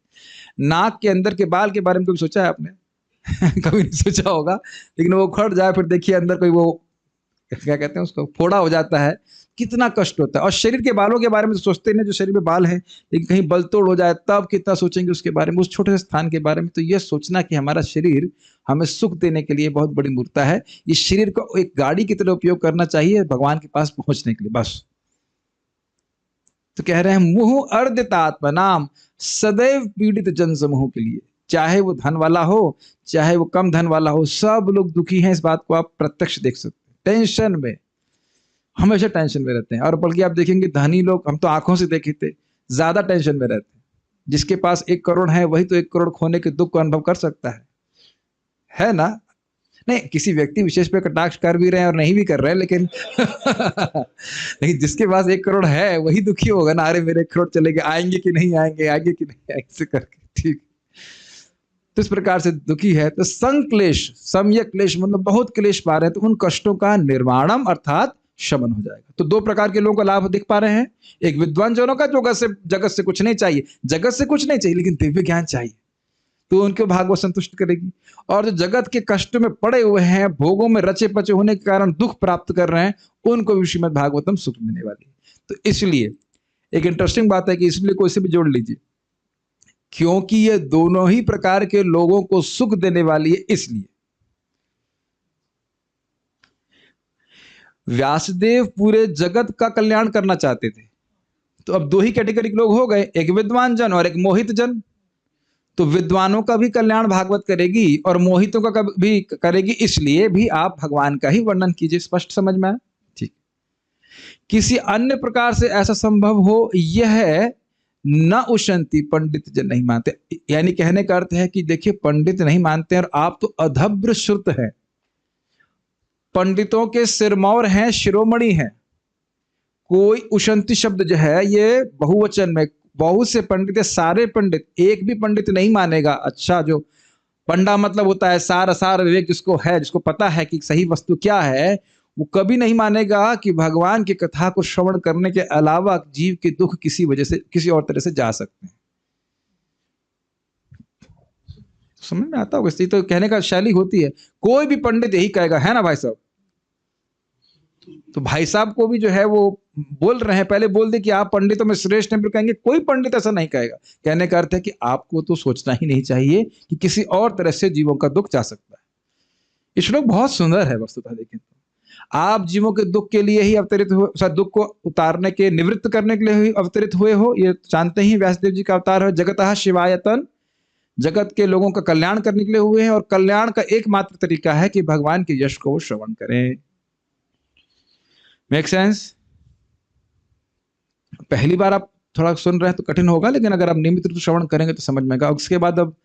नाक के अंदर के बाल के बारे में कभी सोचा है आपने? कभी नहीं सोचा होगा। लेकिन वो उखड़ जाए फिर देखिए अंदर कोई वो क्या कहते हैं उसको, फोड़ा हो जाता है, कितना कष्ट होता है। और शरीर के बालों के बारे में तो सोचते नहीं, जो शरीर में बाल है, लेकिन कहीं बल तोड़ हो जाए तब कितना सोचेंगे उसके बारे में, उस छोटे से स्थान के बारे में। तो यह सोचना कि हमारा शरीर हमें सुख देने के लिए बहुत बड़ी मूर्ता है। इस शरीर को एक गाड़ी की तरह उपयोग करना चाहिए भगवान के पास पहुंचने के लिए, बस। तो कह रहे हैं मुह अर्धितात्मा नाम, सदैव पीड़ित जन समूह के लिए, चाहे वो धन वाला हो चाहे वो कम धन वाला हो, सब लोग दुखी हैं। इस बात को आप प्रत्यक्ष देख सकते हैं। टेंशन में, हमेशा टेंशन में रहते हैं। और बल्कि आप देखेंगे धनी लोग, हम तो आंखों से देखे थे, ज्यादा टेंशन में रहते हैं। जिसके पास 1 करोड़ है वही तो 1 करोड़ खोने के दुख को अनुभव कर सकता है ना। नहीं, किसी व्यक्ति विशेष पे कटाक्ष कर भी रहे हैं और नहीं भी कर रहे हैं, लेकिन लेकिन जिसके पास 1 करोड़ है वही दुखी होगा ना। अरे मेरे 1 करोड़ चले गए, आएंगे कि नहीं आएंगे, आएंगे कि नहीं, ऐसे करके, ठीक। तो इस प्रकार से दुखी है। तो संक्लेश, सम्यक क्लेश मतलब बहुत क्लेश पा रहे हैं, तो उन कष्टों का निर्वाणम अर्थात शमन हो जाएगा। तो 2 प्रकार के लोगों का लाभ दिख पा रहे हैं। एक विद्वान जनों का, जो जगत से कुछ नहीं चाहिए, जगत से कुछ नहीं चाहिए लेकिन दिव्य ज्ञान चाहिए, तो उनके भाग वो संतुष्ट करेगी। और जो जगत के कष्ट में पड़े हुए हैं, भोगों में रचे पचे होने के कारण दुख प्राप्त कर रहे हैं, उनको भी श्रीमद् भागवतम सुख देने वाली है। तो इसलिए एक इंटरेस्टिंग बात है कि इसलिए कोई से भी जोड़ लीजिए, क्योंकि ये दोनों ही प्रकार के लोगों को सुख देने वाली है। इसलिए व्यासदेव पूरे जगत का कल्याण करना चाहते थे। तो अब 2 ही कैटेगरी के लोग हो गए, एक विद्वान जन और एक मोहित जन। तो विद्वानों का भी कल्याण भागवत करेगी और मोहितों का भी करेगी। इसलिए भी आप भगवान का ही वर्णन कीजिए। स्पष्ट समझ में आया? ठीक। किसी अन्य प्रकार से ऐसा संभव हो, यह न उशंति, पंडित जन नहीं मानते। यानी कहने का अर्थ है कि देखिए, पंडित नहीं मानते और आप तो अधभ्र श्रुत हैं, पंडितों के सिरमौर हैं, शिरोमणि हैं, कोई उशंति शब्द जो है ये बहुवचन में, बहुत से पंडित, सारे पंडित, एक भी पंडित नहीं मानेगा। अच्छा, जो पंडा मतलब होता है सार असार विवेक जिसको है, जिसको पता है कि सही वस्तु क्या है, वो कभी नहीं मानेगा कि भगवान की कथा को श्रवण करने के अलावा जीव के दुख किसी वजह से, किसी और तरह से जा सकते हैं। समझ में आता होगा? इसलिए तो कहने का शैली होती है, कोई भी पंडित यही कहेगा, है ना भाई साहब? तो भाई साहब को भी जो है वो बोल रहे हैं, पहले बोल दे कि आप पंडितों में श्रेष्ठ हैं, फिर कहेंगे कोई पंडित ऐसा नहीं कहेगा। कहने का अर्थ है कि आपको तो सोचना ही नहीं चाहिए कि किसी और तरह से जीवों का दुख जा सकता है। ये श्लोक बहुत सुंदर है वस्तुतः। देखें तो आप जीवों के दुख के लिए ही अवतरित हुए, दुख को उतारने के, निवृत्त करने के लिए ही अवतरित हुए हो। ये जानते ही व्यासदेव जी का अवतार है, जगतः शिवायतन, जगत के लोगों का कल्याण करने के लिए हुए हैं। और कल्याण का एकमात्र तरीका है कि भगवान के यश को श्रवण करें। Make sense? पहली बार आप थोड़ा सुन रहे हैं तो कठिन होगा, लेकिन अगर आप नियमित रूप से श्रवण करेंगे तो समझ में आएगा। उसके बाद अब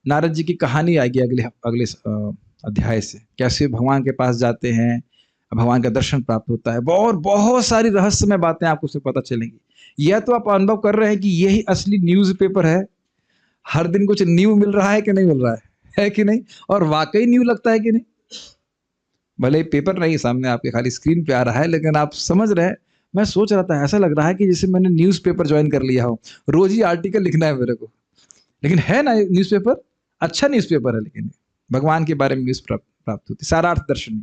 नारद जी की कहानी आएगी अगले अध्याय से, कैसे भगवान के पास जाते हैं, भगवान का दर्शन प्राप्त होता है, और बहुत सारी रहस्यमय बातें आपको उससे पता चलेंगी। यह तो आप अनुभव कर रहे हैं कि यही असली न्यूज पेपर है। हर दिन कुछ न्यू मिल रहा है कि नहीं मिल रहा है कि नहीं? और वाकई न्यू लगता है कि नहीं? भले पेपर नहीं सामने आपके, खाली स्क्रीन पे आ रहा है, लेकिन आप समझ रहे हैं। मैं सोच रहा था, ऐसा लग रहा है कि जैसे मैंने न्यूज़पेपर ज्वाइन कर लिया हो, रोज ही आर्टिकल लिखना है मेरे को। लेकिन है ना न्यूज़पेपर, अच्छा न्यूज़पेपर है, लेकिन भगवान के बारे में न्यूज़ प्राप्त होती, सारार्थ दर्शनी।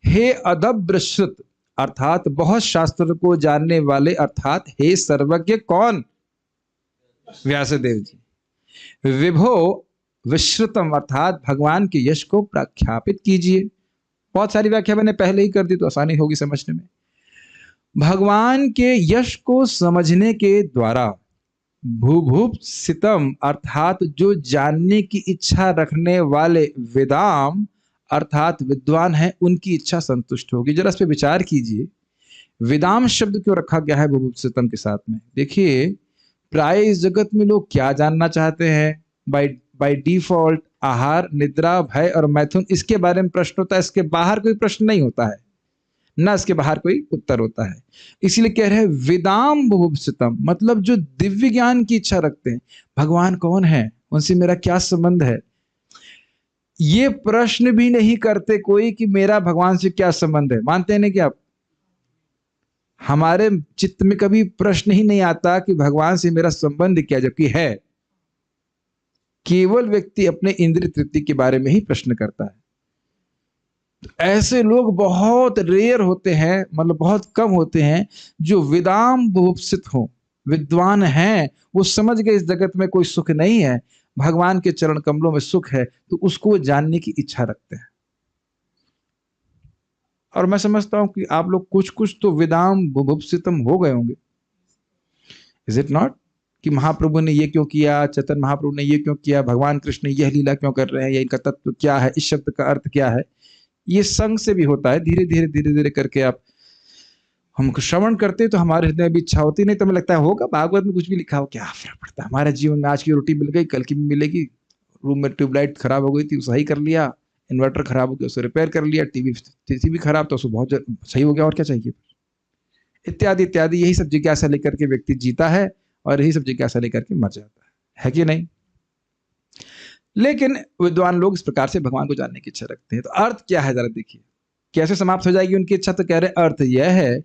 हे अदभ्रश्रुत अर्थात बहुत शास्त्र को जानने वाले, अर्थात हे सर्वज्ञ कौन? व्यासदेव जी। विभो विश्रुतम अर्थात भगवान के यश को प्रख्यापित कीजिए। बहुत सारी व्याख्या मैंने पहले ही कर दी तो आसानी होगी समझने में। भगवान के यश को समझने के द्वारा भुभुप्सितम अर्थात जो जानने की इच्छा रखने वाले, वेदाम अर्थात विद्वान है, उनकी इच्छा संतुष्ट होगी। जरा इस पे विचार कीजिए, वेदाम शब्द क्यों रखा गया है भुभुप्सितम के साथ में? देखिए, प्राय इस जगत में लोग क्या जानना चाहते हैं? बाय डिफॉल्ट आहार, निद्रा, भय और मैथुन, इसके बारे में प्रश्न होता है। इसके बाहर कोई प्रश्न नहीं होता है, ना इसके बाहर कोई उत्तर होता है। इसीलिए कह रहे हैं वेदाम भुभुप्सितम, मतलब जो दिव्य ज्ञान की इच्छा रखते हैं, भगवान कौन है, उनसे मेरा क्या संबंध है, ये प्रश्न भी नहीं करते कोई कि मेरा भगवान से क्या संबंध है। मानते हैं ना कि आप, हमारे चित्त में कभी प्रश्न ही नहीं आता कि भगवान से मेरा संबंध क्या, जबकि है। केवल व्यक्ति अपने इंद्रिय तृप्ति के बारे में ही प्रश्न करता है। तो ऐसे लोग बहुत रेयर होते हैं, मतलब बहुत कम होते हैं जो वेदाम भुभुप्सित हो, विद्वान हैं, वो समझ गए इस जगत में कोई सुख नहीं है, भगवान के चरण कमलों में सुख है, तो उसको जानने की इच्छा रखते हैं। और मैं समझता हूं कि आप लोग कुछ कुछ तो वेदाम भुभुप्सितम हो गए होंगे। Is it not? कि महाप्रभु ने ये क्यों किया, चैतन्य महाप्रभु ने ये क्यों किया, भगवान कृष्ण यह लीला क्यों कर रहे हैं, या इनका तत्व क्या है, इस शब्द का अर्थ क्या है। ये संग से भी होता है, धीरे धीरे करके आप हमको श्रवण करते तो हमारे हृदय में भी इच्छा होती, नहीं तो हमें लगता है होगा भागवत में कुछ भी लिखा हो, क्या फर्क पड़ता है, हमारे जीवन में आज की रोटी मिल गई, कल की भी मिलेगी। रूम में ट्यूबलाइट खराब हो गई थी, सही कर लिया, इन्वर्टर खराब हो गया, उसे रिपेयर कर लिया, टीवी खराब तो उसे बहुत सही हो गया, और क्या चाहिए, इत्यादि इत्यादि। यही सब जिज्ञासा लेकर के व्यक्ति जीता है और यही सब जिज्ञासा लेकर के मर जाता है कि नहीं? लेकिन विद्वान लोग इस प्रकार से भगवान को जानने की इच्छा रखते हैं। तो अर्थ क्या है, जरा देखिए कैसे समाप्त हो जाएगी उनकी इच्छा। तो कह रहे अर्थ यह है,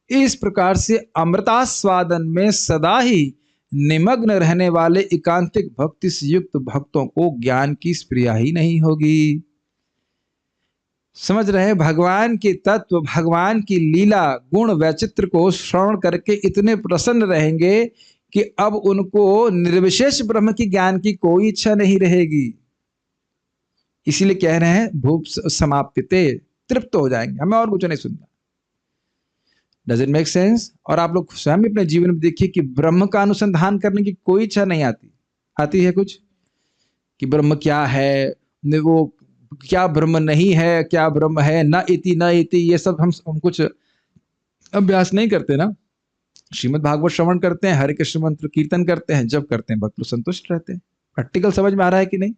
इस प्रकार से अमृतास्वादन में सदा ही निमग्न रहने वाले एकांतिक भक्ति से युक्त भक्तों को ज्ञान की स्प्रिया ही नहीं होगी। समझ रहे हैं? भगवान के तत्व, भगवान की लीला, गुण, वैचित्र को श्रवण करके इतने प्रसन्न रहेंगे कि अब उनको निर्विशेष ब्रह्म की ज्ञान की कोई इच्छा नहीं रहेगी। इसीलिए कह रहे हैं भूप समाप्यते, तृप्त हो जाएंगे, हमें और कुछ नहीं सुनना। Does it make sense? और आप लोग स्वयं अपने जीवन में देखिए कि ब्रह्म का अनुसंधान करने की कोई इच्छा नहीं आती। आती है कुछ कि ब्रह्म क्या है, वो क्या ब्रह्म नहीं है, क्या ब्रह्म है, न इति न इति, ये सब हम कुछ अभ्यास नहीं करते ना। श्रीमद् भागवत श्रवण करते हैं, हरे कृष्ण मंत्र कीर्तन करते हैं, जब करते हैं भक्त लोग संतुष्ट रहते हैं। प्रैक्टिकल समझ में आ रहा है कि नहीं?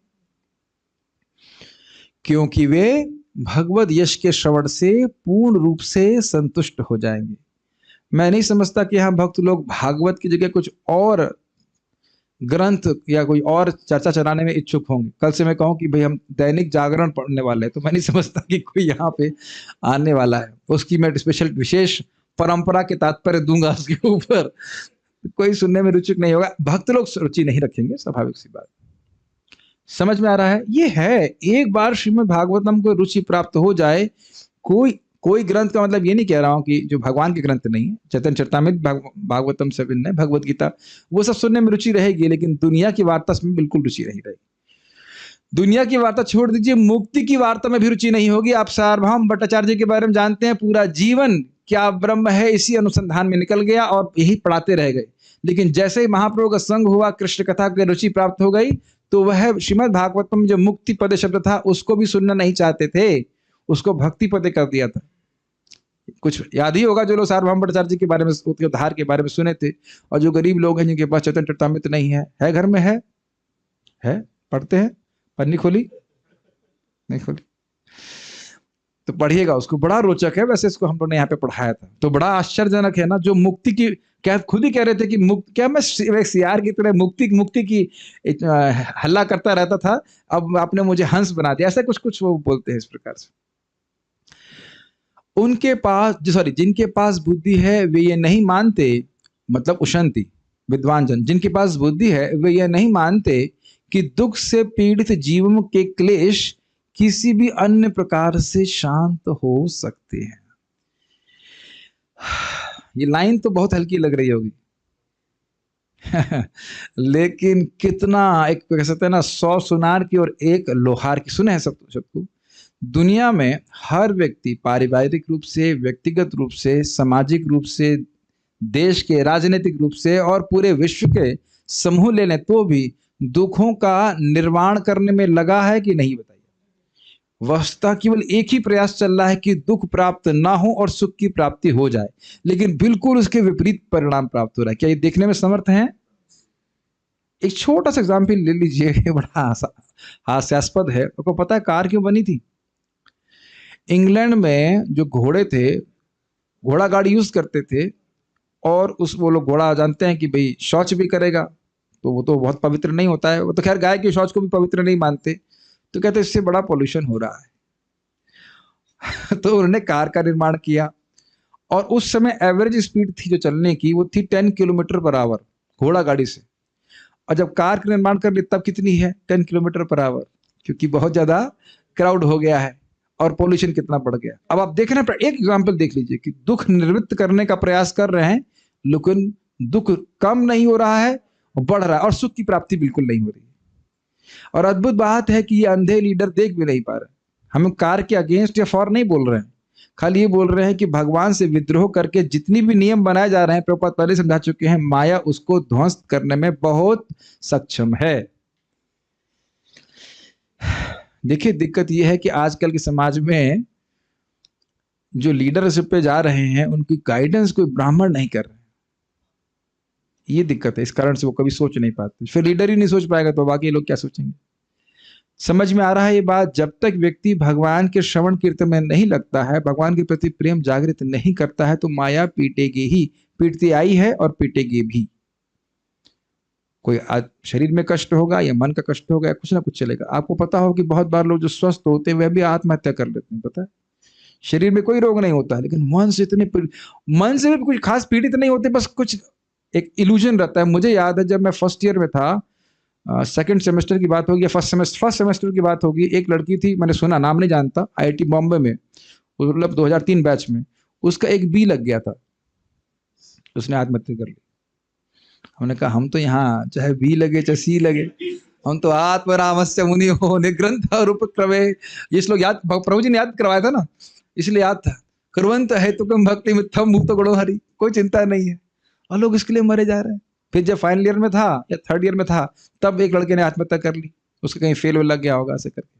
क्योंकि वे भगवत यश के श्रवण से पूर्ण रूप से संतुष्ट हो जाएंगे। मैं नहीं समझता कि यहाँ भक्त लोग भागवत की जगह कुछ और ग्रंथ या कोई और चर्चा चलाने में इच्छुक होंगे। कल से मैं कहूँ कि भाई हम दैनिक जागरण पढ़ने वाले हैं, तो मैं नहीं समझता कि कोई यहाँ पे आने वाला है। उसकी मैं स्पेशल विशेष परंपरा के तात्पर्य दूंगा उसके ऊपर, कोई सुनने में रुचि नहीं होगा। भक्त लोग रुचि नहीं रखेंगे, स्वाभाविक सी बात। समझ में आ रहा है? ये है, एक बार श्रीमद् भागवतम को रुचि प्राप्त हो जाए, कोई कोई ग्रंथ का मतलब ये नहीं कह रहा हूं कि जो भगवान के ग्रंथ नहीं है, चैतन्य चरितामृत, भागवतम से भिन्न है, भगवत गीता, वो सब सुनने में रुचि रहेगी, लेकिन दुनिया की वार्ता में बिल्कुल रुचि नहीं रहेगी। दुनिया की वार्ता छोड़ दीजिए, मुक्ति की वार्ता में भी रुचि नहीं होगी। आप सार्वभौम भट्टाचार्य के बारे में जानते हैं, पूरा जीवन क्या ब्रह्म है इसी अनुसंधान में निकल गया और यही पढ़ाते रह गए। लेकिन जैसे ही महाप्रभु का संग हुआ, कृष्ण कथा की रुचि प्राप्त हो गई, तो वह श्रीमद् भागवतम जो मुक्ति पद शब्द था उसको भी सुनना नहीं चाहते थे, उसको भक्ति पदे कर दिया था। कुछ याद ही होगा जो लोग सार्वभौम भट्टाचार्य के बारे में, उसके उद्धार के बारे में सुने थे, और जो गरीब लोग हैं जिनके पास चैतन्य चरितामृत नहीं है घर में है पढ़ते हैं, पन्नी खोली नहीं खोली तो पढ़िएगा उसको, बड़ा रोचक है। वैसे इसको हम लोगों ने यहाँ पे पढ़ाया था, तो बड़ा आश्चर्यजनक है ना। जो मुक्ति की, क्या खुद ही कह रहे थे कि मुक्त, क्या मैं सियार की तरह मुक्ति की हल्ला करता रहता था, अब आपने मुझे हंस बना दिया, ऐसा कुछ कुछ वो बोलते हैं इस प्रकार से। उनके पास जिनके पास बुद्धि है वे ये नहीं मानते, मतलब उशंति विद्वान जन, जिनके पास बुद्धि है वे ये नहीं मानते कि दुख से पीड़ित जीवों के क्लेश किसी भी अन्य प्रकार से शांत हो सकते हैं। ये लाइन तो बहुत हल्की लग रही होगी लेकिन कितना, एक कह सकते हैं ना, 100 सुनार की और एक लोहार की। सुने हैं सब सबको? दुनिया में हर व्यक्ति पारिवारिक रूप से, व्यक्तिगत रूप से, सामाजिक रूप से, देश के राजनीतिक रूप से और पूरे विश्व के समूह ले लें तो भी दुखों का निर्माण करने में लगा है कि नहीं? बताइए। वस्तुतः केवल एक ही प्रयास चल रहा है कि दुख प्राप्त ना हो और सुख की प्राप्ति हो जाए, लेकिन बिल्कुल उसके विपरीत परिणाम प्राप्त हो रहा है। क्या ये देखने में समर्थ हैं? एक छोटा सा एग्जाम्पल ले लीजिए, बड़ा हास्यास्पद है। आपको पता है कार क्यों बनी थी? इंग्लैंड में जो घोड़े थे, घोड़ा गाड़ी यूज करते थे, और वो लोग घोड़ा जानते हैं कि भाई शौच भी करेगा, तो वो तो बहुत पवित्र नहीं होता है। वो तो खैर गाय के शौच को भी पवित्र नहीं मानते, तो कहते इससे बड़ा पॉल्यूशन हो रहा है तो उन्होंने कार का निर्माण किया, और उस समय एवरेज स्पीड थी जो चलने की, वो थी 10 किलोमीटर पर आवर घोड़ा गाड़ी से। और जब कार का निर्माण कर ली तब कितनी है? 10 किलोमीटर पर आवर, क्योंकि बहुत ज्यादा क्राउड हो गया है और पॉल्यूशन कितना बढ़ गया। अब आप देख रहे हैं, एक एग्जाम्पल देख लीजिए कि दुख निवृत्त करने का प्रयास कर रहे हैं, लेकिन दुख कम नहीं हो रहा है, बढ़ रहा है, और सुख की प्राप्ति बिल्कुल नहीं हो रही है। और अद्भुत बात है कि ये अंधे लीडर देख भी नहीं पा रहे। हम कार के अगेंस्ट या फॉर नहीं बोल रहे हैं, खाली ये बोल रहे हैं कि भगवान से विद्रोह करके जितनी भी नियम बनाए जा रहे हैं, प्रभुपाद पहले समझा चुके हैं, माया उसको ध्वस्त करने में बहुत सक्षम है। देखिए, दिक्कत यह है कि आजकल के समाज में जो लीडरशिप पे जा रहे हैं, उनकी गाइडेंस कोई ब्राह्मण नहीं कर रहे। ये दिक्कत है, इस कारण से वो कभी सोच नहीं पाते। फिर लीडर ही नहीं सोच पाएगा तो बाकी लोग क्या सोचेंगे? समझ में आ रहा है ये बात? जब तक व्यक्ति भगवान के श्रवण कीर्तन में नहीं लगता है, भगवान के प्रति प्रेम जागृत नहीं करता है, तो माया पीटेगी ही, पीटती आई है और पीटेगी भी। कोई शरीर में कष्ट होगा या मन का कष्ट होगा या कुछ ना कुछ चलेगा। आपको पता हो कि बहुत बार लोग जो स्वस्थ होते हैं वह भी आत्महत्या कर लेते हैं, पता है? शरीर में कोई रोग नहीं होता, लेकिन मन से भी कुछ खास पीड़ित नहीं होते, बस कुछ एक इल्यूजन रहता है। मुझे याद है जब मैं फर्स्ट ईयर में था, सेकंड सेमेस्टर की बात होगी या फर्स्ट सेमेस्टर की बात होगी, एक लड़की थी, मैंने सुना, नाम नहीं जानता, IIT बॉम्बे में, मतलब 2003 बैच में, उसका एक बी लग गया था, उसने आत्महत्या कर ली। हमने कहा हम तो यहाँ चाहे बी लगे चाहे सी लगे, हम तो आत्मरामस्य मुनि हो निग्रंथ रूप क्रवे, ये श्लोक याद, प्रभु जी ने याद करवाया था ना, इसलिए याद था। कुर्वन्त हेतुकं भक्ति मिथ्यम मुक्त गुणो हरि, कोई चिंता नहीं है, और लोग इसके लिए मरे जा रहे हैं। फिर जब फाइनल ईयर में था या थर्ड ईयर में था, तब एक लड़के ने आत्महत्या कर ली, उसके कहीं फेल लग गया होगा ऐसे करके।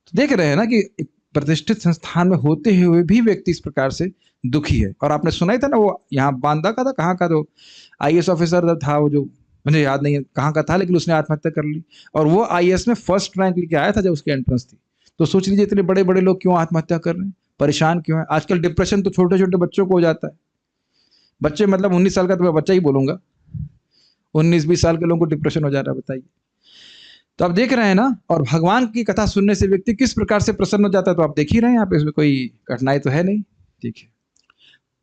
तो देख रहे हैं ना कि प्रतिष्ठित संस्थान में होते हुए भी व्यक्ति इस प्रकार से दुखी है। और आपने सुना ही था ना, वो यहाँ बांदा का था, कहाँ का, तो IAS ऑफिसर था वो, जो मुझे याद नहीं है कहाँ का था, लेकिन उसने आत्महत्या कर ली। और वो IAS में फर्स्ट रैंक लेके आया था जब उसकी एंट्रेंस थी। तो सोच लीजिए इतने बड़े बड़े लोग क्यों आत्महत्या कर रहे हैं, परेशान क्यों है? आजकल डिप्रेशन तो छोटे छोटे बच्चों को हो जाता है, बच्चे मतलब 19 साल का तो मैं बच्चा ही बोलूंगा, 19-20 साल के लोगों को डिप्रेशन हो जा रहा है, बताइए। तो आप देख रहे हैं ना, और भगवान की कथा सुनने से व्यक्ति किस प्रकार से प्रसन्न हो जाता है, तो आप देख ही रहे हैं, यहाँ पे इसमें कोई कठिनाई तो है नहीं। ठीक है,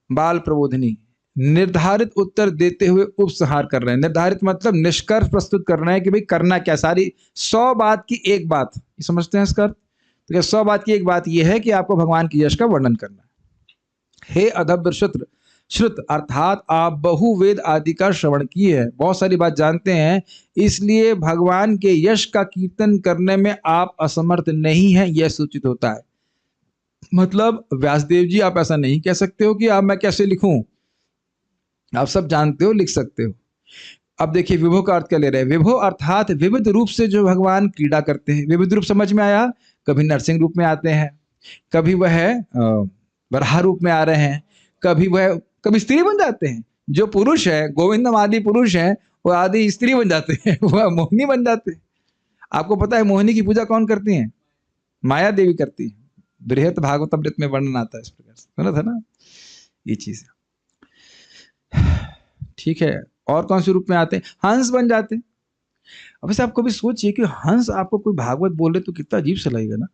बाल प्रबोधिनी निर्धारित उत्तर देते हुए उपसंहार कर रहे हैं। निर्धारित मतलब निष्कर्ष प्रस्तुत कर रहे हैं कि भाई करना क्या, सारी 100 बात की एक बात, ये समझते हैं इसका अर्थ? तो क्या 100 बात की एक बात यह है कि आपको भगवान की यश का वर्णन करना है। हे अधब्र श्रुत अर्थात आप बहुवेद आदि का श्रवण किए हैं, बहुत सारी बात जानते हैं, इसलिए भगवान के यश का कीर्तन करने में आप असमर्थ नहीं हैं, यह सूचित होता है। मतलब व्यासदेव जी आप ऐसा नहीं कह सकते हो कि आप मैं कैसे लिखूं, आप सब जानते हो, लिख सकते हो। अब देखिए विभो का अर्थ क्या ले रहे हैं। विभो अर्थात विविध रूप से जो भगवान क्रीड़ा करते हैं। विविध रूप समझ में आया, कभी नरसिंह रूप में आते हैं, कभी वह वराह रूप में आ रहे हैं, कभी स्त्री बन जाते हैं। जो पुरुष है, गोविंदम आदि पुरुष है, वो आदि स्त्री बन जाते हैं, वह मोहिनी बन जाते हैं। आपको पता है मोहिनी की पूजा कौन करती है? माया देवी करती है। बृहत भागवतमृत में वर्णन आता है इस प्रकार से, सुना था ना ये चीज। ठीक है, और कौन से रूप में आते हैं? हंस बन जाते हैं। अब वैसे आप कभी सोचिए कि हंस आपको कोई भागवत बोल रहे तो कितना अजीब सा लगेगा ना,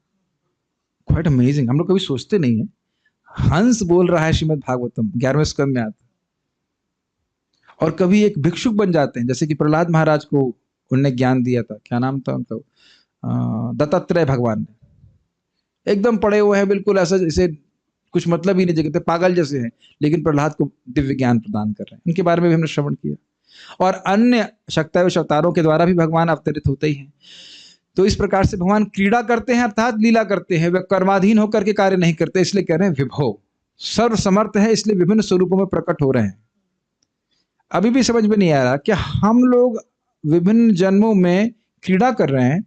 क्वाइट अमेजिंग। हम लोग कभी सोचते नहीं है हंस बोल रहा है श्रीमद् भागवतम 11वें स्कंद में आता है। और कभी एक भिक्षुक बन जाते हैं, जैसे कि प्रहलाद महाराज को उनने ज्ञान दिया था, क्या नाम था उनका, दत्तात्रेय भगवान ने। एकदम पढ़े हुए हैं, बिल्कुल ऐसा जैसे कुछ मतलब ही नहीं, जगह पागल जैसे हैं, लेकिन प्रहलाद को दिव्य ज्ञान प्रदान कर रहे हैं। उनके बारे में भी हमने श्रवण किया। और अन्य शक्ताएं अवतारों के द्वारा भी भगवान अवतरित होते ही हैं। तो इस प्रकार से भगवान क्रीड़ा करते हैं, अर्थात लीला करते हैं। वे कर्माधीन होकर के कार्य नहीं करते, इसलिए कह रहे हैं विभो, सर्व समर्थ है, इसलिए विभिन्न स्वरूपों में प्रकट हो रहे हैं। अभी भी समझ में नहीं आ रहा क्या हम लोग विभिन्न जन्मों में क्रीड़ा कर रहे हैं?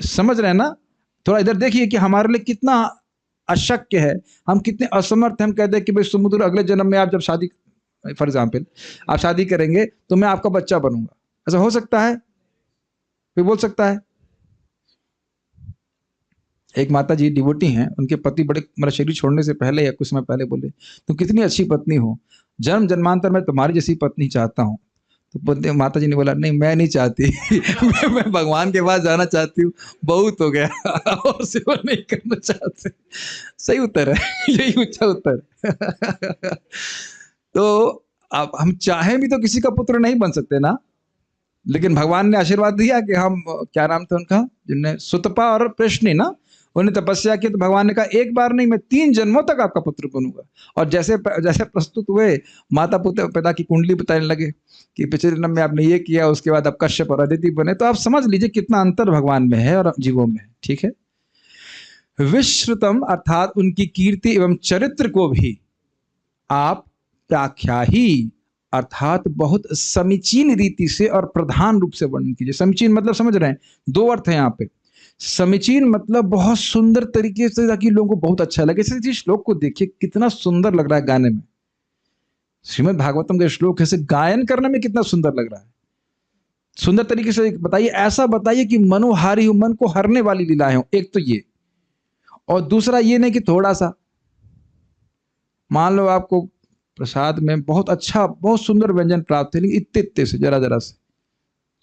समझ रहे हैं ना? थोड़ा इधर देखिए कि हमारे लिए कितना अशक्य है, हम कितने असमर्थ हैं। हम कहते हैं कि भाई समुद्र अगले जन्म में आप जब शादी, फॉर एग्जाम्पल आप शादी करेंगे तो मैं आपका बच्चा बनूंगा, ऐसा हो सकता है? कोई बोल सकता है? एक माता जी डिवोटी हैं, उनके पति बड़े, मेरा शरीर छोड़ने से पहले या कुछ समय पहले बोले तुम कितनी अच्छी पत्नी हो, जन्म जन्मांतर में तुम्हारी जैसी पत्नी चाहता हूँ। तो माता जी ने बोला नहीं मैं नहीं चाहती मैं भगवान के पास जाना चाहती हूँ, बहुत हो गया और सेवा नहीं करना चाहते। सही उत्तर है यही अच्छा उत्तर है तो अब हम चाहें भी तो किसी का पुत्र नहीं बन सकते ना, लेकिन भगवान ने आशीर्वाद दिया कि हम, क्या नाम था उनका, जिनने सुतपा और प्रश्नि ना, उन्हें तपस्या की तो भगवान ने कहा एक बार नहीं मैं 3 जन्मों तक आपका पुत्र बनूंगा। और जैसे जैसे प्रस्तुत हुए, माता पिता की कुंडली बताने लगे कि पिछले जन्म में आपने ये किया, उसके बाद आप कश्यप और अदिति बने। तो आप समझ लीजिए कितना अंतर भगवान में है और जीवों में है। ठीक है, विश्रुतम अर्थात उनकी कीर्ति एवं चरित्र को भी आप व्याख्याही अर्थात बहुत समीचीन रीति से और प्रधान रूप से वर्णन कीजिए। समीचीन मतलब समझ रहे हैं, 2 अर्थ है यहाँ पे। समीचीन मतलब बहुत सुंदर तरीके से, ताकि लोगों को बहुत अच्छा लगे। इस श्लोक को देखिए कितना सुंदर लग रहा है गाने में। श्रीमद् भागवतम के श्लोक ऐसे गायन करने में कितना सुंदर लग रहा है। सुंदर तरीके से बताइए, ऐसा बताइए कि मनोहारी हो, मन को हरने वाली लीलाएं हो। एक तो ये, और दूसरा ये नहीं कि थोड़ा सा, मान लो आपको प्रसाद में बहुत अच्छा बहुत सुंदर व्यंजन प्राप्त है, लेकिन इतने से जरा जरा से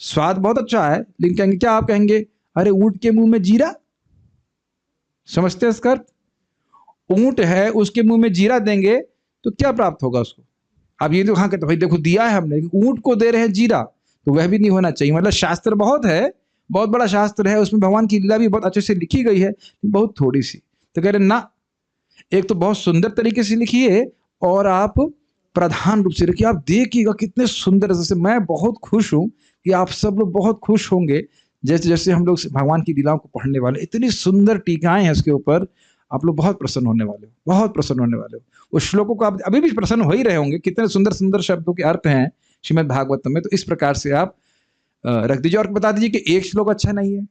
स्वाद बहुत अच्छा है, लेकिन कहेंगे क्या, आप कहेंगे अरे ऊंट के मुंह में जीरा। समझते हैं इसका अर्थ? ऊंट है, उसके मुंह में जीरा देंगे तो क्या प्राप्त होगा उसको? अब ये तो हाँ कहते भाई देखो दिया है हमने, ऊंट को दे रहे हैं जीरा, तो वह भी नहीं होना चाहिए। मतलब शास्त्र बहुत है, बहुत बड़ा शास्त्र है, उसमें भगवान की लीला भी बहुत अच्छे से लिखी गई है, बहुत थोड़ी सी। तो कह रहे ना, एक तो बहुत सुंदर तरीके से लिखिए और आप प्रधान रूप से रखिए। आप देखिएगा कितने सुंदर, जैसे मैं बहुत खुश हूं कि आप सब लोग बहुत खुश होंगे जैसे जैसे हम लोग भगवान की लीलाओं को पढ़ने वाले। इतनी सुंदर टीकाएं हैं इसके ऊपर, आप लोग बहुत प्रसन्न होने वाले हो, बहुत प्रसन्न होने वाले हो। उस श्लोकों को आप अभी भी प्रसन्न हो ही रहे होंगे, कितने सुंदर सुंदर शब्दों के अर्थ हैं श्रीमद् भागवतम में। तो इस प्रकार से आप रख दीजिए और बता दीजिए कि एक श्लोक अच्छा नहीं है,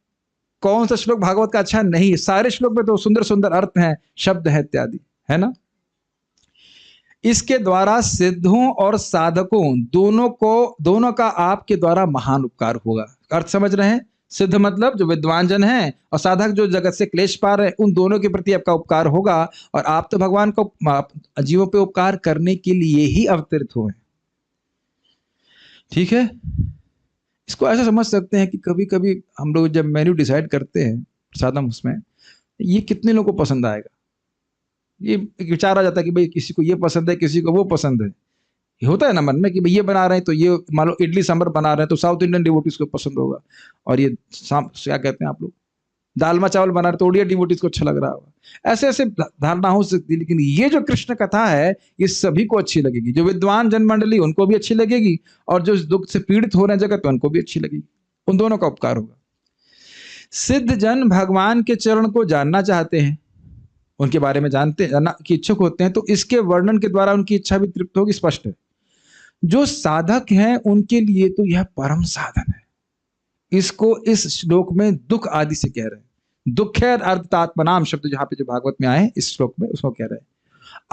कौन सा श्लोक भागवत का अच्छा नहीं है। सारे श्लोक में तो सुंदर सुंदर अर्थ हैं, शब्द है इत्यादि, है ना। इसके द्वारा सिद्धों और साधकों दोनों का आपके द्वारा महान उपकार होगा। अर्थ समझ रहे हैं? सिद्ध मतलब जो विद्वान जन हैं और साधक जो जगत से क्लेश पा रहे हैं, उन दोनों के प्रति आपका उपकार होगा। और आप तो भगवान को जीवों पे उपकार करने के लिए ही अवतरित हुए हैं। ठीक है, इसको ऐसा समझ सकते हैं कि कभी कभी हम लोग जब मेन्यू डिसाइड करते हैं प्रसादम, उसमें ये कितने लोगों को पसंद आएगा, ये एक विचार आ जाता है कि भाई किसी को ये पसंद है, किसी को वो पसंद है। ये होता है ना मन में कि भाई ये बना रहे हैं तो ये मान लो इडली सांभर बना रहे हैं तो साउथ इंडियन डिवोटीज को पसंद होगा, और ये क्या कहते हैं आप लोग, दालमा चावल बना रहे तो उड़िया डिवोटीज को अच्छा लग रहा होगा। ऐसे ऐसे धारणा हो सकती है, लेकिन ये जो कृष्ण कथा है ये सभी को अच्छी लगेगी। जो विद्वान जनमंडली उनको भी अच्छी लगेगी, और जो इस दुख से पीड़ित हो रहे हैं जगत उनको भी अच्छी लगेगी। उन दोनों का उपकार होगा। सिद्ध जन भगवान के चरण को जानना चाहते हैं, उनके बारे में जानना की इच्छुक होते हैं, तो इसके वर्णन के द्वारा उनकी इच्छा भी तृप्त होगी, स्पष्ट है। जो साधक हैं उनके लिए तो यह परम साधन है। इसको इस श्लोक में दुख आदि से कह रहे हैं। दुख है अर्थात्मनाम शब्द जहां पे जो भागवत में आए इस श्लोक में, उसको कह रहे हैं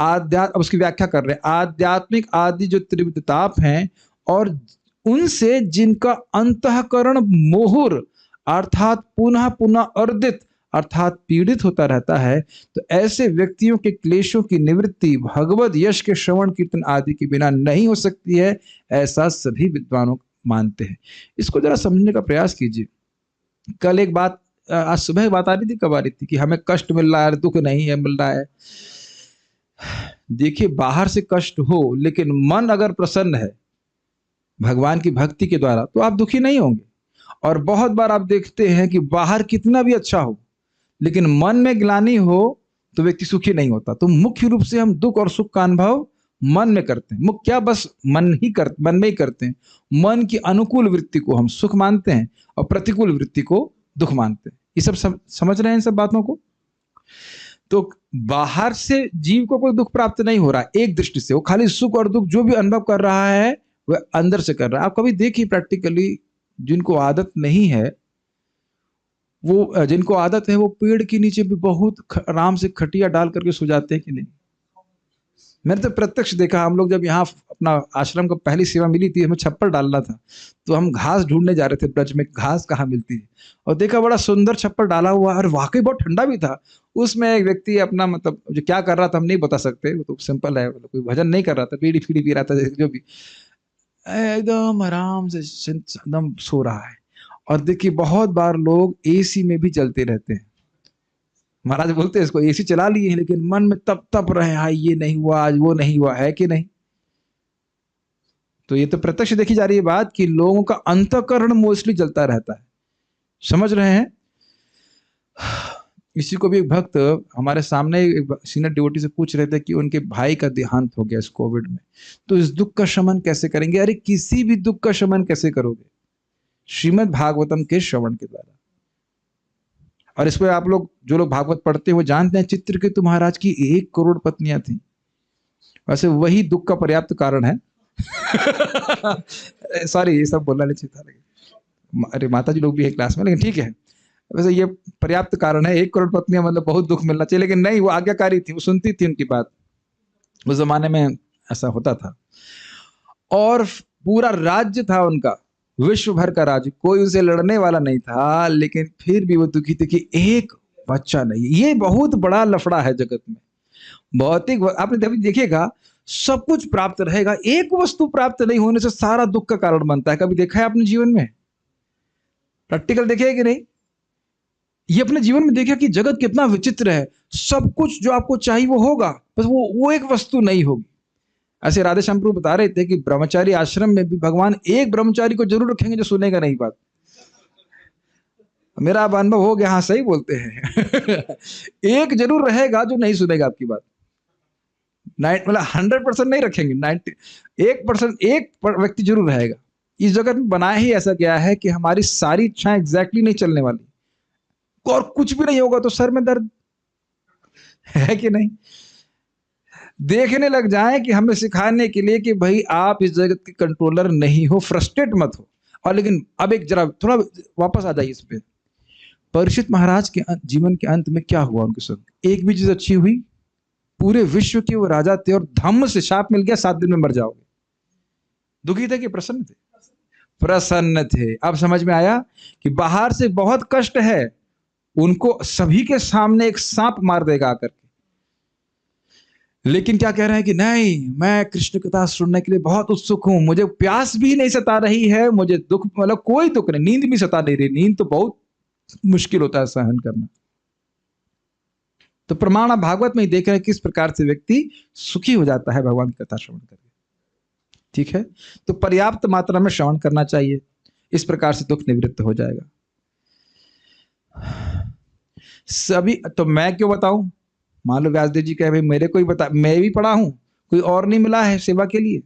आध्यात्म। अब उसकी व्याख्या कर रहे हैं, आध्यात्मिक आदि जो त्रिविध ताप हैं और उनसे जिनका अंतःकरण मोहुर अर्थात पुनः पुनः अर्दित अर्थात पीड़ित होता रहता है, तो ऐसे व्यक्तियों के क्लेशों की निवृत्ति भगवत यश के श्रवण कीर्तन आदि के बिना नहीं हो सकती है, ऐसा सभी विद्वानों मानते हैं। इसको जरा समझने का प्रयास कीजिए। कल एक बात, आज सुबह बात आ रही थी, कब आ रही थी, कि हमें कष्ट मिल रहा है, दुख नहीं है मिल रहा है। देखिए, बाहर से कष्ट हो लेकिन मन अगर प्रसन्न है भगवान की भक्ति के द्वारा तो आप दुखी नहीं होंगे। और बहुत बार आप देखते हैं कि बाहर कितना भी अच्छा हो लेकिन मन में ग्लानि हो तो व्यक्ति सुखी नहीं होता। तो मुख्य रूप से हम दुख और सुख का अनुभव मन में करते हैं। मुख्य क्या, बस मन में ही करते हैं। मन की अनुकूल वृत्ति को हम सुख मानते हैं और प्रतिकूल वृत्ति को दुख मानते हैं। ये सब समझ रहे हैं इन सब बातों को। तो बाहर से जीव को कोई दुख प्राप्त नहीं हो रहा है एक दृष्टि से, वो खाली सुख और दुख जो भी अनुभव कर रहा है वह अंदर से कर रहा है। आप कभी देखिए प्रैक्टिकली, जिनको आदत नहीं है, वो जिनको आदत है वो पेड़ के नीचे भी बहुत आराम से खटिया डाल करके सो जाते हैं कि नहीं। मैंने तो प्रत्यक्ष देखा। हम लोग जब यहाँ अपना आश्रम को पहली सेवा मिली थी, हमें छप्पर डालना था, तो हम घास ढूंढने जा रहे थे ब्रज में, घास कहाँ मिलती है, और देखा बड़ा सुंदर छप्पर डाला हुआ और वाकई बहुत ठंडा भी था। उसमें एक व्यक्ति अपना मतलब जो क्या कर रहा था हम नहीं बता सकते, वो तो सिंपल है, कोई भजन नहीं कर रहा था, बीड़ी फीड़ी पी रहा था, जो भी एकदम आराम से एकदम सो रहा है। और देखिए बहुत बार लोग एसी में भी चलते रहते हैं। महाराज बोलते हैं इसको एसी चला लिए लेकिन मन में तप रहे, हाय ये नहीं हुआ, आज वो नहीं हुआ, है कि नहीं। तो ये तो प्रत्यक्ष देखी जा रही है बात कि लोगों का अंतःकरण मोस्टली चलता रहता है। समझ रहे हैं। इसी को भी एक भक्त हमारे सामने एक सीनियर डिवोटी से पूछ रहे थे कि उनके भाई का देहांत हो गया इस कोविड में, तो इस दुख का शमन कैसे करेंगे। अरे किसी भी दुख का शमन कैसे करोगे, श्रीमद् भागवतम के श्रवण के द्वारा। और इसमें आप लोग जो लोग भागवत पढ़ते हैं वो जानते हैं चित्रकेतु महाराज की 1 करोड़ पत्नियां थी। वैसे वही दुख का पर्याप्त कारण है। सॉरी, ये सब बोलना नहीं चाहिए था। अरे माता जी लोग भी है क्लास में, लेकिन ठीक है। वैसे ये पर्याप्त कारण है, 1 करोड़ पत्नियां मतलब बहुत दुख मिलना चाहिए, लेकिन नहीं, वो आज्ञाकारी थी, वो सुनती थी उनकी बात। उस जमाने में ऐसा होता था। और पूरा राज्य था उनका, विश्व भर का राज्य, कोई उनसे लड़ने वाला नहीं था, लेकिन फिर भी वो दुखी थे कि एक बच्चा नहीं। ये बहुत बड़ा लफड़ा है जगत में। भौतिक आपने देखिएगा सब कुछ प्राप्त रहेगा, एक वस्तु प्राप्त नहीं होने से सारा दुख का कारण बनता है। कभी देखा है आपने जीवन में? प्रैक्टिकल देखे कि नहीं? ये अपने जीवन में देखा कि जगत कितना विचित्र है। सब कुछ जो आपको चाहिए वो होगा, बस वो एक वस्तु नहीं होगी। ऐसे राधे श्याम प्रभु बता रहे थे कि ब्रह्मचारी आश्रम में भी भगवान एक ब्रह्मचारी को जरूर रखेंगे जो सुनेगा नहीं बात। मेरा अनुभव हो गया, हाँ सही बोलते हैं। एक जरूर रहेगा जो नहीं सुनेगा आपकी बात। मतलब 100% नहीं रखेंगे, 1% एक व्यक्ति जरूर रहेगा। इस जगत में बनाया ही ऐसा गया है कि हमारी सारी इच्छाएं एग्जैक्टली नहीं चलने वाली, और कुछ भी नहीं होगा तो सर में दर्द है कि नहीं। देखने लग जाए कि हमें सिखाने के लिए कि भाई आप इस जगत के कंट्रोलर नहीं हो, फ्रस्ट्रेट मत हो। और लेकिन अब एक जरा थोड़ा वापस आ जाइए इस पे। परीक्षित महाराज के जीवन के अंत में क्या हुआ उनके साथ? एक भी चीज अच्छी हुई? पूरे विश्व के वो राजा थे और धम्म से शाप मिल गया, 7 दिन में मर जाओगे। दुखी थे कि प्रसन्न थे? प्रसन्न थे। अब समझ में आया कि बाहर से बहुत कष्ट है, उनको सभी के सामने एक सांप मार देगा आकर के, लेकिन क्या कह रहे हैं कि नहीं, मैं कृष्ण कथा सुनने के लिए बहुत उत्सुक हूं, मुझे प्यास भी नहीं सता रही है, मुझे दुख मतलब कोई दुख नहीं, नींद भी सता नहीं रही, नींद तो बहुत मुश्किल होता है सहन करना। तो प्रमाण आप भागवत में ही देख रहे हैं किस प्रकार से व्यक्ति सुखी हो जाता है भगवान की कथा श्रवण करके। ठीक है, तो पर्याप्त मात्रा में श्रवण करना चाहिए, इस प्रकार से दुख निवृत्त हो जाएगा। सभी तो मैं क्यों बताऊं, मान लो व्यासदेव जी कहे भाई मेरे को ही बता, मैं भी पढ़ा हूं, कोई और नहीं मिला है सेवा के लिए,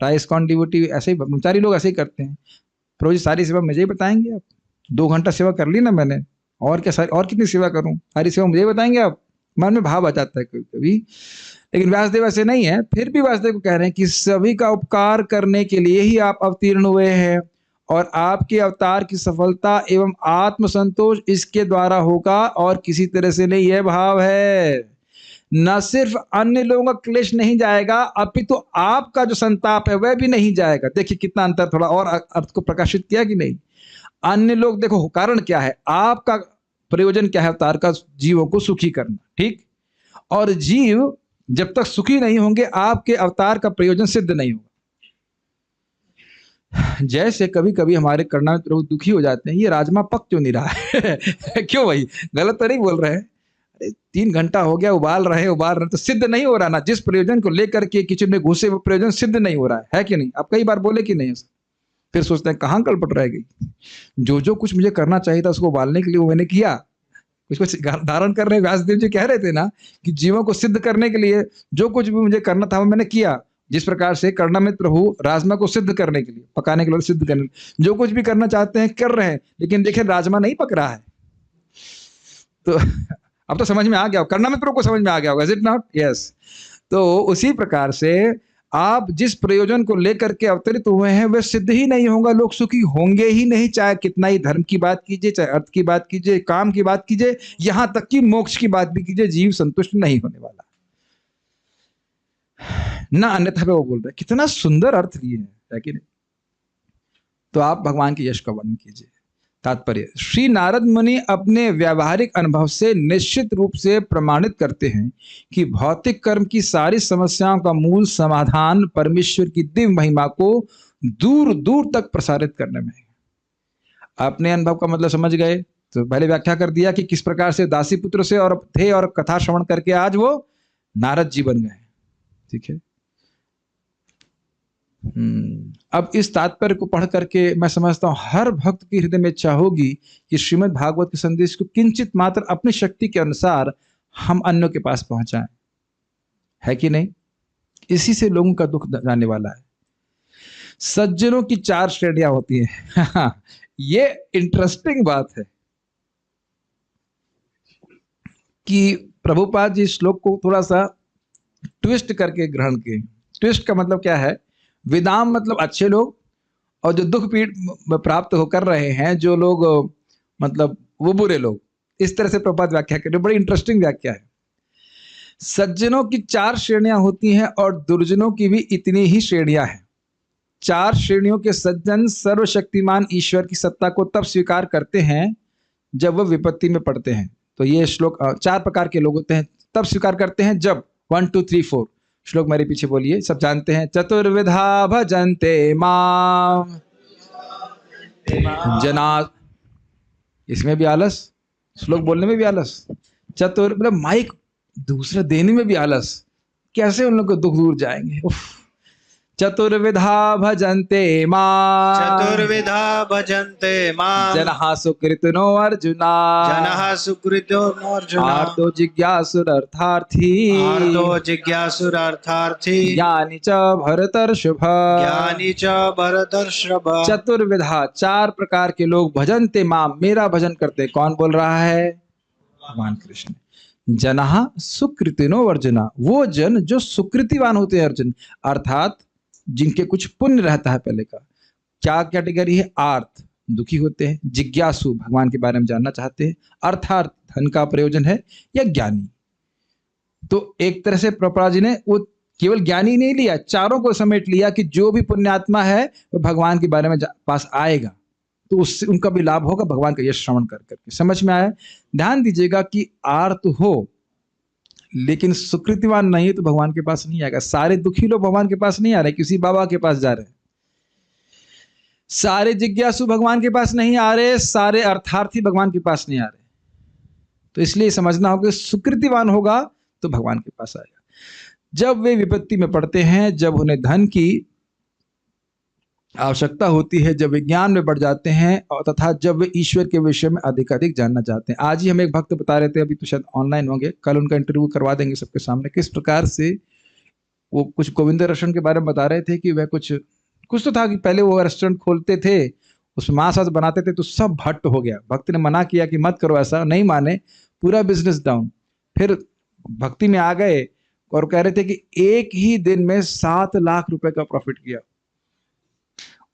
प्राय इस्कॉन डिवोटी ऐसे ही ब्रह्मचारी लोग ऐसे ही करते हैं, प्रभु जी सारी सेवा मुझे ही बताएंगे आप, 2 घंटा सेवा कर ली ना मैंने, और क्या सारी और कितनी सेवा करूं, सारी सेवा मुझे ही बताएंगे आप। मन में भाव आ जाता है कभी कभी, लेकिन व्यासदेव ऐसे नहीं है। फिर भी व्यासदेव को कह रहे हैं कि सभी का उपकार करने के लिए ही आप अवतीर्ण हुए हैं, और आपके अवतार की सफलता एवं आत्मसंतोष इसके द्वारा होगा और किसी तरह से नहीं। यह भाव है, न सिर्फ अन्य लोगों का क्लेश नहीं जाएगा, अपितु तो आपका जो संताप है वह भी नहीं जाएगा। देखिए कितना अंतर, थोड़ा और अर्थ को प्रकाशित किया कि नहीं। अन्य लोग, देखो कारण क्या है, आपका प्रयोजन क्या है अवतार का, जीवों को सुखी करना, ठीक, और जीव जब तक सुखी नहीं होंगे आपके अवतार का प्रयोजन सिद्ध नहीं होगा। जैसे कभी कभी हमारे करना में प्रभु दुखी हो जाते हैं, ये राजमा पक क्यों नहीं रहा है क्यों भाई, गलत तो नहीं बोल रहे हैं, अरे 3 घंटा हो गया उबाल रहे तो सिद्ध नहीं हो रहा ना, जिस प्रयोजन को लेकर के किचन में घुसे वो प्रयोजन सिद्ध नहीं हो रहा है कि नहीं। आप कई बार बोले कि नहीं, फिर सोचते हैं कहाँ गड़बड़ रह गई, जो कुछ मुझे करना चाहिए था उसको उबालने के लिए वो मैंने किया। कुछ धारण कर रहे व्यासदेव जी कह रहे थे ना कि जीवों को सिद्ध करने के लिए जो कुछ भी मुझे करना था वो मैंने किया। जिस प्रकार से कर्णामृत प्रभु राजमा को सिद्ध करने के लिए, पकाने के लिए, सिद्ध करने, जो कुछ भी करना चाहते हैं कर रहे हैं, लेकिन देखिए राजमा नहीं पक रहा है। तो अब तो समझ में आ गया, कर्णामृत प्रभु को समझ में आ गया होगा, इज इट नॉट? यस। तो उसी प्रकार से आप जिस प्रयोजन को लेकर के अवतरित हुए हैं वह सिद्ध ही नहीं होगा, लोग सुखी होंगे ही नहीं, चाहे कितना ही धर्म की बात कीजिए, चाहे अर्थ की बात कीजिए, काम की बात कीजिए, यहां तक कि मोक्ष की बात भी कीजिए, जीव संतुष्ट नहीं होने वाला ना, अन्यथा वो बोल रहे हैं। कितना सुंदर अर्थ लिए है कि नहीं। तो आप भगवान के यश का वर्णन कीजिए। तात्पर्य, श्री नारद मुनि अपने व्यावहारिक अनुभव से निश्चित रूप से प्रमाणित करते हैं कि भौतिक कर्म की सारी समस्याओं का मूल समाधान परमेश्वर की दिव्य महिमा को दूर दूर तक प्रसारित करने में है। अपने अनुभव का मतलब समझ गए, तो पहले व्याख्या कर दिया कि किस प्रकार से दासी पुत्र से और थे और कथा श्रवण करके आज वो नारद जी बन गए। ठीक है, अब इस तात्पर्य को पढ़ करके मैं समझता हूं हर भक्त की हृदय में इच्छा होगी कि श्रीमद् भागवत के संदेश को किंचित मात्र अपनी शक्ति के अनुसार हम अन्यों के पास पहुंचाएं, है कि नहीं। इसी से लोगों का दुख जाने वाला है। सज्जनों की 4 श्रेणियां होती हैं ये इंटरेस्टिंग बात है कि प्रभुपाद जी श्लोक को थोड़ा सा ट्विस्ट करके ग्रहण किए। ट्विस्ट का मतलब क्या है, विदाम मतलब अच्छे लोग, और जो दुख पीड़ प्राप्त होकर रहे हैं जो लोग मतलब वो बुरे लोग। इस तरह से प्रभुपाद व्याख्या कर रहे, बड़ी इंटरेस्टिंग व्याख्या है। सज्जनों की 4 श्रेणियां होती हैं और दुर्जनों की भी इतनी ही श्रेणियां हैं। 4 श्रेणियों के सज्जन सर्वशक्तिमान ईश्वर की सत्ता को तब स्वीकार करते हैं जब वह विपत्ति में पड़ते हैं। तो ये श्लोक 4 प्रकार के लोग होते हैं, तब स्वीकार करते हैं जब 1 2 3 4 श्लोक मेरे पीछे बोलिए, सब जानते हैं। चतुर्विधा भजन्ते माम जना, इसमें भी आलस, श्लोक बोलने में भी आलस, मतलब माइक दूसरा देने में भी आलस, कैसे उन लोग को दुख दूर जाएंगे। चतुर्विधा भजन्ते मां, चतुर्विधा भजन्ते मां जनः सुकृतिनो अर्जुना, जनः सुकृतो अर्जुना, आर्तो जिज्ञासुरर्थार्थी, आर्तो जिज्ञासुरर्थार्थी, ज्ञानी च भरतर्षभ, ज्ञानी च भरतर्षभ। चतुर्विधा 4 प्रकार के लोग भजन्ते मां, मेरा भजन करते। कौन बोल रहा है? भगवान कृष्ण। जनः सुकृतिनो अर्जुना, वो जन जो सुकृतिवान होते हैं अर्जुन, अर्थात जिनके कुछ पुण्य रहता है पहले का। क्या कैटेगरी है? आर्थ, दुखी होते हैं, जिज्ञासु, भगवान के बारे में जानना चाहते हैं, अर्थात धन का प्रयोजन है, या ज्ञानी। तो एक तरह से प्रभुपाद जी ने वो केवल ज्ञानी नहीं लिया, चारों को समेट लिया कि जो भी पुण्यात्मा है वो भगवान के बारे में पास आएगा तो उससे उनका भी लाभ होगा भगवान का यश श्रवण कर करके। समझ में आया? ध्यान दीजिएगा कि आर्त हो लेकिन सुकृतिवान नहीं है तो भगवान के पास नहीं आएगा। सारे दुखी लोग भगवान के पास नहीं आ रहे, किसी बाबा के पास जा रहे हैं। सारे जिज्ञासु भगवान के पास नहीं आ रहे, सारे अर्थार्थी भगवान के पास नहीं आ रहे। तो इसलिए समझना होगा सुकृतिवान होगा तो भगवान के पास आएगा। जब वे विपत्ति में पड़ते हैं, जब उन्हें धन की आवश्यकता होती है, जब वे ज्ञान में बढ़ जाते हैं और तथा जब वे ईश्वर के विषय में अधिक जानना चाहते हैं। आज ही हम एक भक्त बता रहे थे, अभी तो शायद ऑनलाइन होंगे, कल उनका इंटरव्यू करवा देंगे सबके सामने, किस प्रकार से वो कुछ गोविंद रेस्टोरेंट के बारे में बता रहे थे कि वह कुछ तो था कि पहले वो रेस्टोरेंट खोलते थे, उसमें मांस वास बनाते थे तो सब भट्ट हो गया। भक्त ने मना किया कि मत करो ऐसा, नहीं माने, पूरा बिजनेस डाउन। फिर भक्ति में आ गए और कह रहे थे कि एक ही दिन में 7 लाख रुपए का प्रॉफिट किया।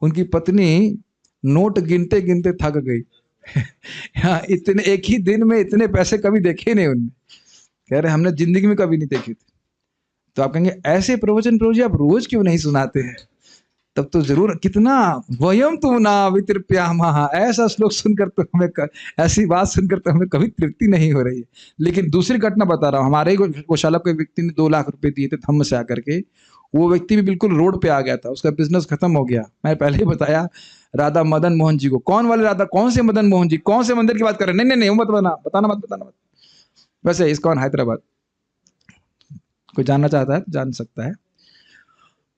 उनकी पत्नी नोट गिनते गिनते थक गई। इतने एक ही दिन में इतने पैसे कभी देखे नहीं उनने। कह रहे हमने जिंदगी में कभी नहीं देखे थे। तो आप कहेंगे ऐसे प्रवचन प्रभु जी आप रोज क्यों नहीं सुनाते हैं? तब तो जरूर, कितना वयम तू ना वितृप्यामः, ऐसा श्लोक सुनकर तो हमें ऐसी बात सुनकर तो हमें कभी तृप्ति नहीं हो रही है। लेकिन दूसरी घटना बता रहा हूँ, हमारे गौशाला के व्यक्ति ने 2 लाख रुपए दिए थे धम्म से आकर के। वो व्यक्ति भी बिल्कुल रोड पे आ गया था, उसका बिजनेस खत्म हो गया। मैं पहले ही बताया राधा मदन मोहन जी को। कौन वाले राधा, कौन से मदन मोहन जी, कौन से मंदिर की बात कर रहे हैं? नहीं नहीं नहीं, बताना मत। वैसे इस्कॉन हैदराबाद, कोई जानना चाहता है तो जान सकता है।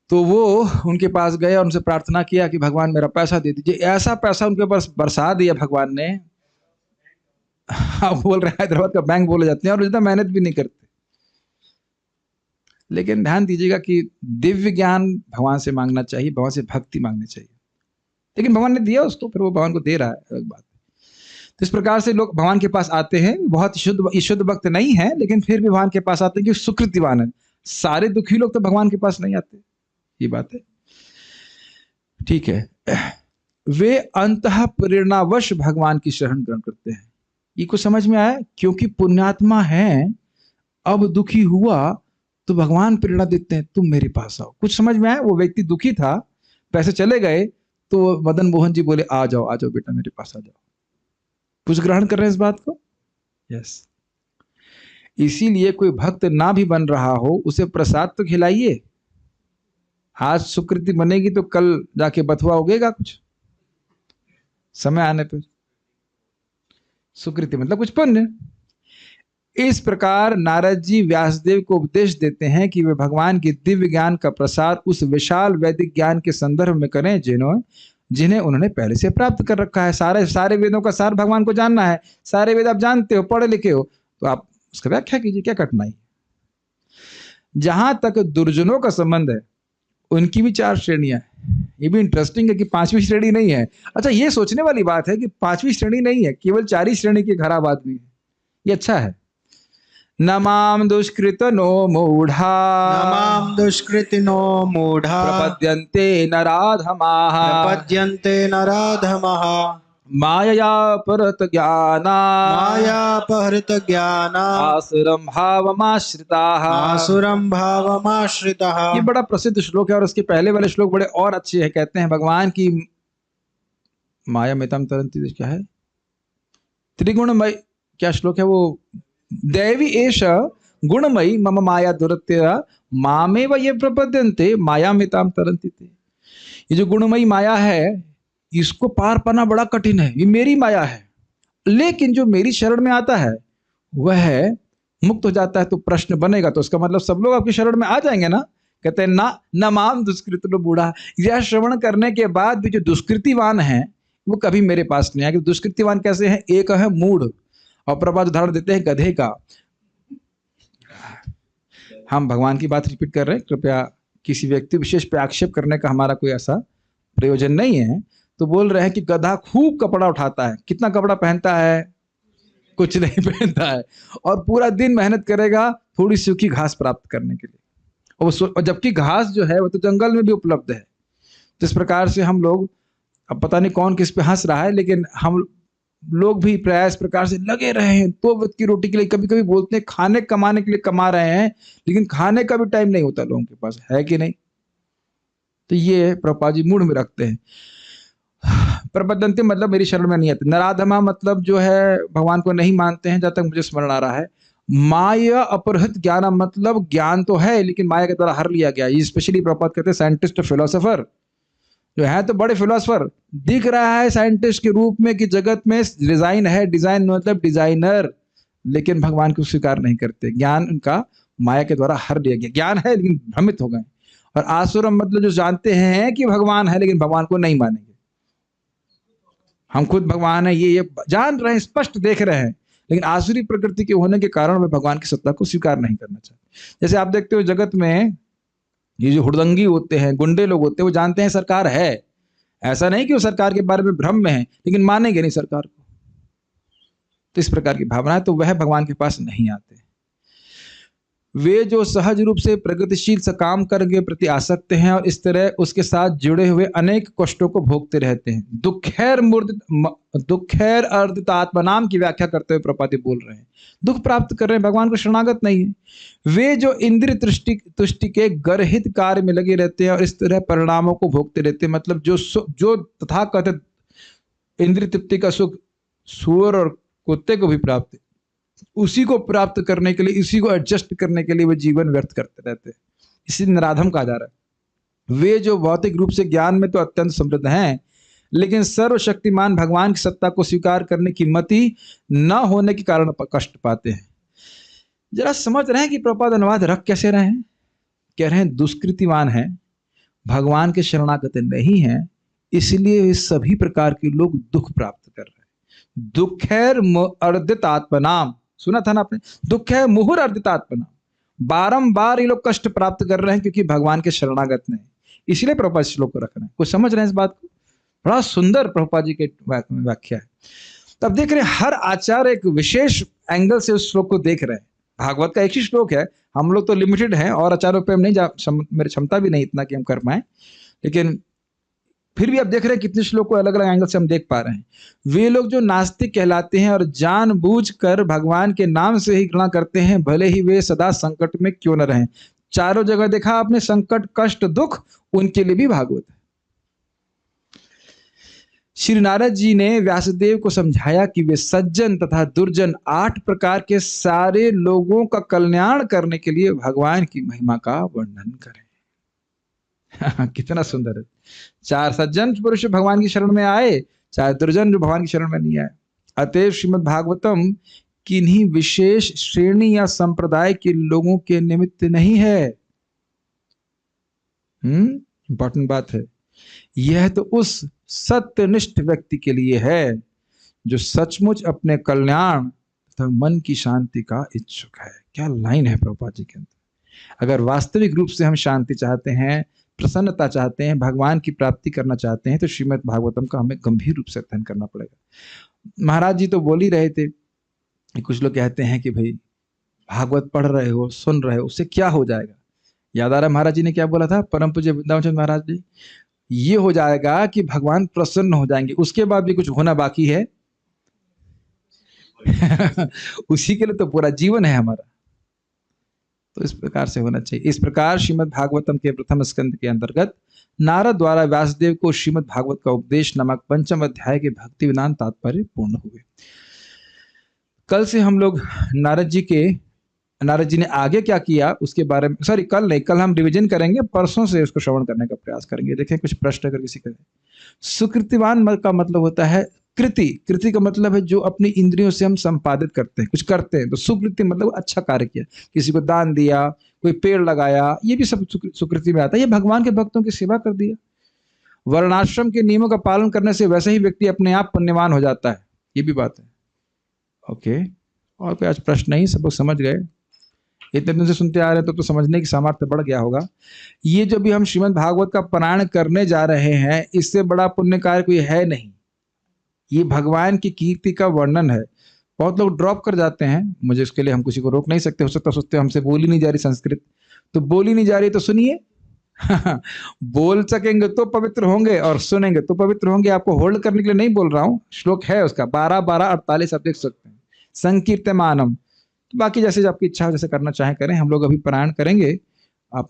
तो वो उनके पास गए और उनसे प्रार्थना किया कि भगवान मेरा पैसा दे दीजिए। ऐसा पैसा उनके ऊपर बरसा दिया भगवान ने। बोल रहे हैदराबाद का बैंक बोले जाते हैं और ज्यादा मेहनत भी नहीं करते। लेकिन ध्यान दीजिएगा कि दिव्य ज्ञान भगवान से मांगना चाहिए, भगवान से भक्ति मांगनी चाहिए। लेकिन भगवान ने दिया उसको, फिर वो भगवान को दे रहा है, अलग बात। तो इस प्रकार से लोग भगवान के पास आते हैं, बहुत शुद्ध भक्त नहीं है लेकिन फिर भी भगवान के पास आते हैं क्योंकि सुकृतिवान है। सारे दुखी लोग तो भगवान के पास नहीं आते, ये बात है। ठीक है, वे अंतः प्रेरणावश भगवान की शरण ग्रहण करते हैं। ये कुछ समझ में आया? क्योंकि पुण्यात्मा है, अब दुखी हुआ तो भगवान प्रेरणा देते हैं तुम मेरे पास आओ। कुछ समझ में आया? वो व्यक्ति दुखी था, पैसे चले गए तो मदन मोहन जी बोले आ जाओ बेटा मेरे पास आ जाओ। कुछ ग्रहण कर रहे हैं इस बात को? यस। इसीलिए कोई भक्त ना भी बन रहा हो उसे प्रसाद तो खिलाइए। आज सुकृति बनेगी तो कल जाके बथुआ उगेगा कुछ समय आने पर। सुकृति मतलब कुछ पुण्य। इस प्रकार नारद जी व्यासदेव को उपदेश देते हैं कि वे भगवान की दिव्य ज्ञान का प्रसार उस विशाल वैदिक ज्ञान के संदर्भ में करें जिन्हें उन्होंने पहले से प्राप्त कर रखा है। सारे वेदों का सार भगवान को जानना है। सारे वेद आप जानते हो, पढ़े लिखे हो, तो आप उसका व्याख्या कीजिए, क्या कठिनाई। जहां तक दुर्जनों का संबंध है उनकी भी 4 श्रेणियां हैं। ये भी इंटरेस्टिंग है कि 5वीं श्रेणी नहीं है। अच्छा, ये सोचने वाली बात है कि 5वीं श्रेणी नहीं है, केवल 4 ही श्रेणी के खराब आदमी है। ये अच्छा है। नमाम दुष्कृतनो मूढ़ा, नमाम दुष्कृतिनो मूढ़ा, प्रपद्यन्ते नराधमाः, प्रपद्यन्ते नराधमः, मायया परत ज्ञाना, मायापहृत ज्ञाना, आसुरं भावमाश्रिताः, आसुरं भावमाश्रितः। ये बड़ा प्रसिद्ध श्लोक है और उसके पहले वाले श्लोक बड़े और अच्छे हैं। कहते हैं भगवान की माया मितम तरंती, क्या है, त्रिगुणमय, क्या श्लोक है वो, देवी एष गुणमयी मम माया दुरत्य मामेव ये प्रपद्यन्ते माया मिताम तरंती। ये जो गुणमयी माया है इसको पार पाना बड़ा कठिन है, ये मेरी माया है। लेकिन जो मेरी शरण में आता है वह मुक्त हो जाता है। तो प्रश्न बनेगा, तो उसका मतलब सब लोग आपकी शरण में आ जाएंगे ना? कहते हैं ना नमाम दुष्कृतिनो बूढ़ा। यह श्रवण करने के बाद भी जो दुष्कृतिवान है वो कभी मेरे पास नहीं आएगा। दुष्कृतिवान कैसे हैं? एक है मूढ़ और प्रभात उदाहरण देते हैं गधे का। हम भगवान की बात रिपीट कर रहे हैं, कृपया किसी व्यक्ति विशेष पे आक्षेप करने का हमारा कोई ऐसा प्रयोजन नहीं है। तो बोल रहे हैं कि गधा खूब कपड़ा उठाता है, कितना कपड़ा पहनता है? कुछ नहीं पहनता है, और पूरा दिन मेहनत करेगा थोड़ी सूखी घास प्राप्त करने के लिए। और जबकि घास जो है वो तो जंगल में भी उपलब्ध है। तो इस प्रकार से हम लोग, अब पता नहीं कौन किस पे हंस रहा है, लेकिन हम लोग भी प्रयास प्रकार से लगे रहे हैं, 2 वक्त की रोटी के लिए, कभी कभी बोलते हैं खाने कमाने के लिए कमा रहे हैं, लेकिन खाने का भी टाइम नहीं होता लोगों के पास, है कि नहीं? तो ये प्रभुपाद जी मूड में रखते हैं। प्रबद्धन्ते मतलब मेरी शरण में नहीं आते। नराधमा मतलब जो है भगवान को नहीं मानते हैं, जब तक मुझे स्मरण आ रहा है। माया अपहृत ज्ञान मतलब ज्ञान तो है लेकिन माया के द्वारा हर लिया गया। ये स्पेशली प्रभुपाद कहते हैं साइंटिस्ट फिलोसोफर जो है, तो बड़े फिलोसोफर दिख रहा है साइंटिस्ट के रूप में कि जगत में डिजाइन है, डिजाइन मतलब डिजाइनर, लेकिन भगवान को स्वीकार नहीं करते। ज्ञान उनका माया के द्वारा हर लिया गया। ज्ञान है लेकिन भ्रमित हो गए। और आसुरम मतलब जो जानते हैं कि भगवान है लेकिन भगवान को नहीं मानेंगे। हम खुद भगवान है ये जान रहे हैं, स्पष्ट देख रहे हैं, लेकिन आसुरी प्रकृति के होने के कारण वे भगवान की सत्ता को स्वीकार नहीं करना चाहते। जैसे आप देखते हो जगत में ये जो हुड़दंगी होते हैं, गुंडे लोग होते हैं, वो जानते हैं सरकार है, ऐसा नहीं कि वो सरकार के बारे में भ्रम में है, लेकिन मानेंगे नहीं सरकार को। तो इस प्रकार की भावना है, तो वह भगवान के पास नहीं आते। वे जो सहज रूप से प्रगतिशील सकाम कर्म के प्रति आसक्त हैं और इस तरह उसके साथ जुड़े हुए अनेक कष्टों को भोगते रहते हैं। दुखैर अर्धितात्मा नाम की व्याख्या करते हुए प्रभुपाद बोल रहे हैं, दुख प्राप्त कर रहे हैं, भगवान को शरणागत नहीं है। वे जो इंद्रिय तुष्टि के गर्हित कार्य में लगे रहते हैं और इस तरह परिणामों को भोगते रहते हैं। मतलब जो तथाकथित इंद्रिय तृप्ति का सुख सूअर और कुत्ते को भी प्राप्त है, उसी को प्राप्त करने के लिए, इसी को एडजस्ट करने के लिए वे जीवन व्यर्थ करते रहते हैं। इसी नराधम कहा जा रहा है। वे जो भौतिक रूप से ज्ञान में तो अत्यंत समृद्ध हैं, लेकिन सर्वशक्तिमान भगवान की सत्ता को स्वीकार करने की मति न होने के कारण कष्ट पाते हैं। जरा समझ रहे हैं कि प्रभुपाद अनुवाद रख कैसे रहे हैं? कह रहे हैं दुष्कृतिमान है, भगवान के शरणागत नहीं है, इसलिए सभी प्रकार के लोग दुख प्राप्त कर रहे हैं। दुखैर अर्दित आत्मनाम, सुना था ना आपने? दुख है मुहुर अर्दित आत्मनाम, बारंबार ये लोग कष्ट प्राप्त कर रहे हैं क्योंकि भगवान के शरणागत नहीं, इसलिए प्रभुपाद श्लोक को रख रहे हैं। कुछ समझ रहे हैं इस बात को? बड़ा सुंदर प्रभुपाद जी के व्याख्या है। तब देख रहे हैं हर आचार्य एक विशेष एंगल से उस श्लोक को देख रहे हैं। भागवत का एक ही श्लोक है, हम लोग तो लिमिटेड हैं और आचार्यों पे हम नहीं मेरी क्षमता भी नहीं इतना कि हम कर पाए, लेकिन फिर भी आप देख रहे हैं कितने श्लोक को अलग अलग एंगल से हम देख पा रहे हैं। वे लोग जो नास्तिक कहलाते हैं और जानबूझकर भगवान के नाम से ही घृणा करते हैं, भले ही वे सदा संकट में क्यों न रहें। चारों जगह देखा आपने, संकट कष्ट दुख, उनके लिए भी भागवत है। श्री नारद जी ने व्यासदेव को समझाया कि वे सज्जन तथा दुर्जन 8 प्रकार के सारे लोगों का कल्याण करने के लिए भगवान की महिमा का वर्णन करें। कितना सुंदर है। 4 सज्जन पुरुष भगवान की शरण में आए, 4 दुर्जन जो भगवान की शरण में नहीं आए। अतएव श्रीमद् भागवतम किन्हीं विशेष श्रेणी या संप्रदाय के लोगों के निमित्त नहीं है। इंपॉर्टेंट बात है। यह तो उस सत्यनिष्ठ व्यक्ति के लिए है जो सचमुच अपने कल्याण तथा मन की शांति का इच्छुक है। क्या लाइन है प्रभुपाद जी के अंदर। अगर वास्तविक रूप से हम शांति चाहते हैं, प्रसन्नता चाहते हैं, भगवान की प्राप्ति करना चाहते हैं, तो श्रीमद् भागवतम का हमें गंभीर रूप से अध्ययन करना पड़ेगा। महाराज जी तो बोल ही रहे थे, कुछ लोग कहते हैं कि भाई भागवत पढ़ रहे हो, सुन रहे हो, उससे क्या हो जाएगा। याद आ रहा महाराज जी ने क्या बोला था? परम पूज्य वृंदावन चंद्र महाराज जी, ये हो जाएगा कि भगवान प्रसन्न हो जाएंगे, उसके बाद भी कुछ होना बाकी है। उसी के लिए तो पूरा जीवन है हमारा। तो इस प्रकार से होना चाहिए। इस प्रकार श्रीमद् भागवतम के प्रथम स्कंद के अंतर्गत नारद द्वारा व्यासदेव को श्रीमद् भागवत का उपदेश नामक 5वें अध्याय के भक्ति विधान तात्पर्य पूर्ण हुए। कल से हम लोग नारद जी ने आगे क्या किया उसके बारे में, सॉरी कल नहीं, कल हम रिवीजन करेंगे, परसों से उसको श्रवण करने का प्रयास करेंगे। देखें कुछ प्रश्न अगर किसी का। सुकृतिवान का मतलब होता है कृति का मतलब है जो अपनी इंद्रियों से हम संपादित करते हैं, कुछ करते हैं। तो सुकृति मतलब अच्छा कार्य किया, किसी को दान दिया, कोई पेड़ लगाया, ये भी सब सुकृति में आता है। ये भगवान के भक्तों की सेवा कर दिया। वर्णाश्रम के नियमों का पालन करने से वैसे ही व्यक्ति अपने आप पुण्यवान हो जाता है, ये भी बात है। ओके, और कोई आज प्रश्न नहीं, सब लोग समझ गए? इतने दिन से सुनते आ रहे हैं तो समझने की सामर्थ्य बढ़ गया होगा। ये जो भी हम श्रीमद् भागवत का पारायण करने जा रहे हैं, इससे बड़ा पुण्य कार्य कोई है नहीं। ये भगवान की कीर्ति का वर्णन है। बहुत लोग ड्रॉप कर जाते हैं, मुझे उसके लिए हम किसी को रोक नहीं सकते। हो सकता सोचते हमसे बोली नहीं जा रही संस्कृत, तो बोली नहीं जा रही तो सुनिए। बोल सकेंगे तो पवित्र होंगे और सुनेंगे तो पवित्र होंगे। आपको होल्ड करने के लिए नहीं बोल रहा हूं, श्लोक है उसका 12-12-48 आप देख सकते हैं। संकीर्तमानम। बाकी जैसे आपकी इच्छा हो, जैसे करना चाहे करें। हम लोग अभी पारायण करेंगे, आप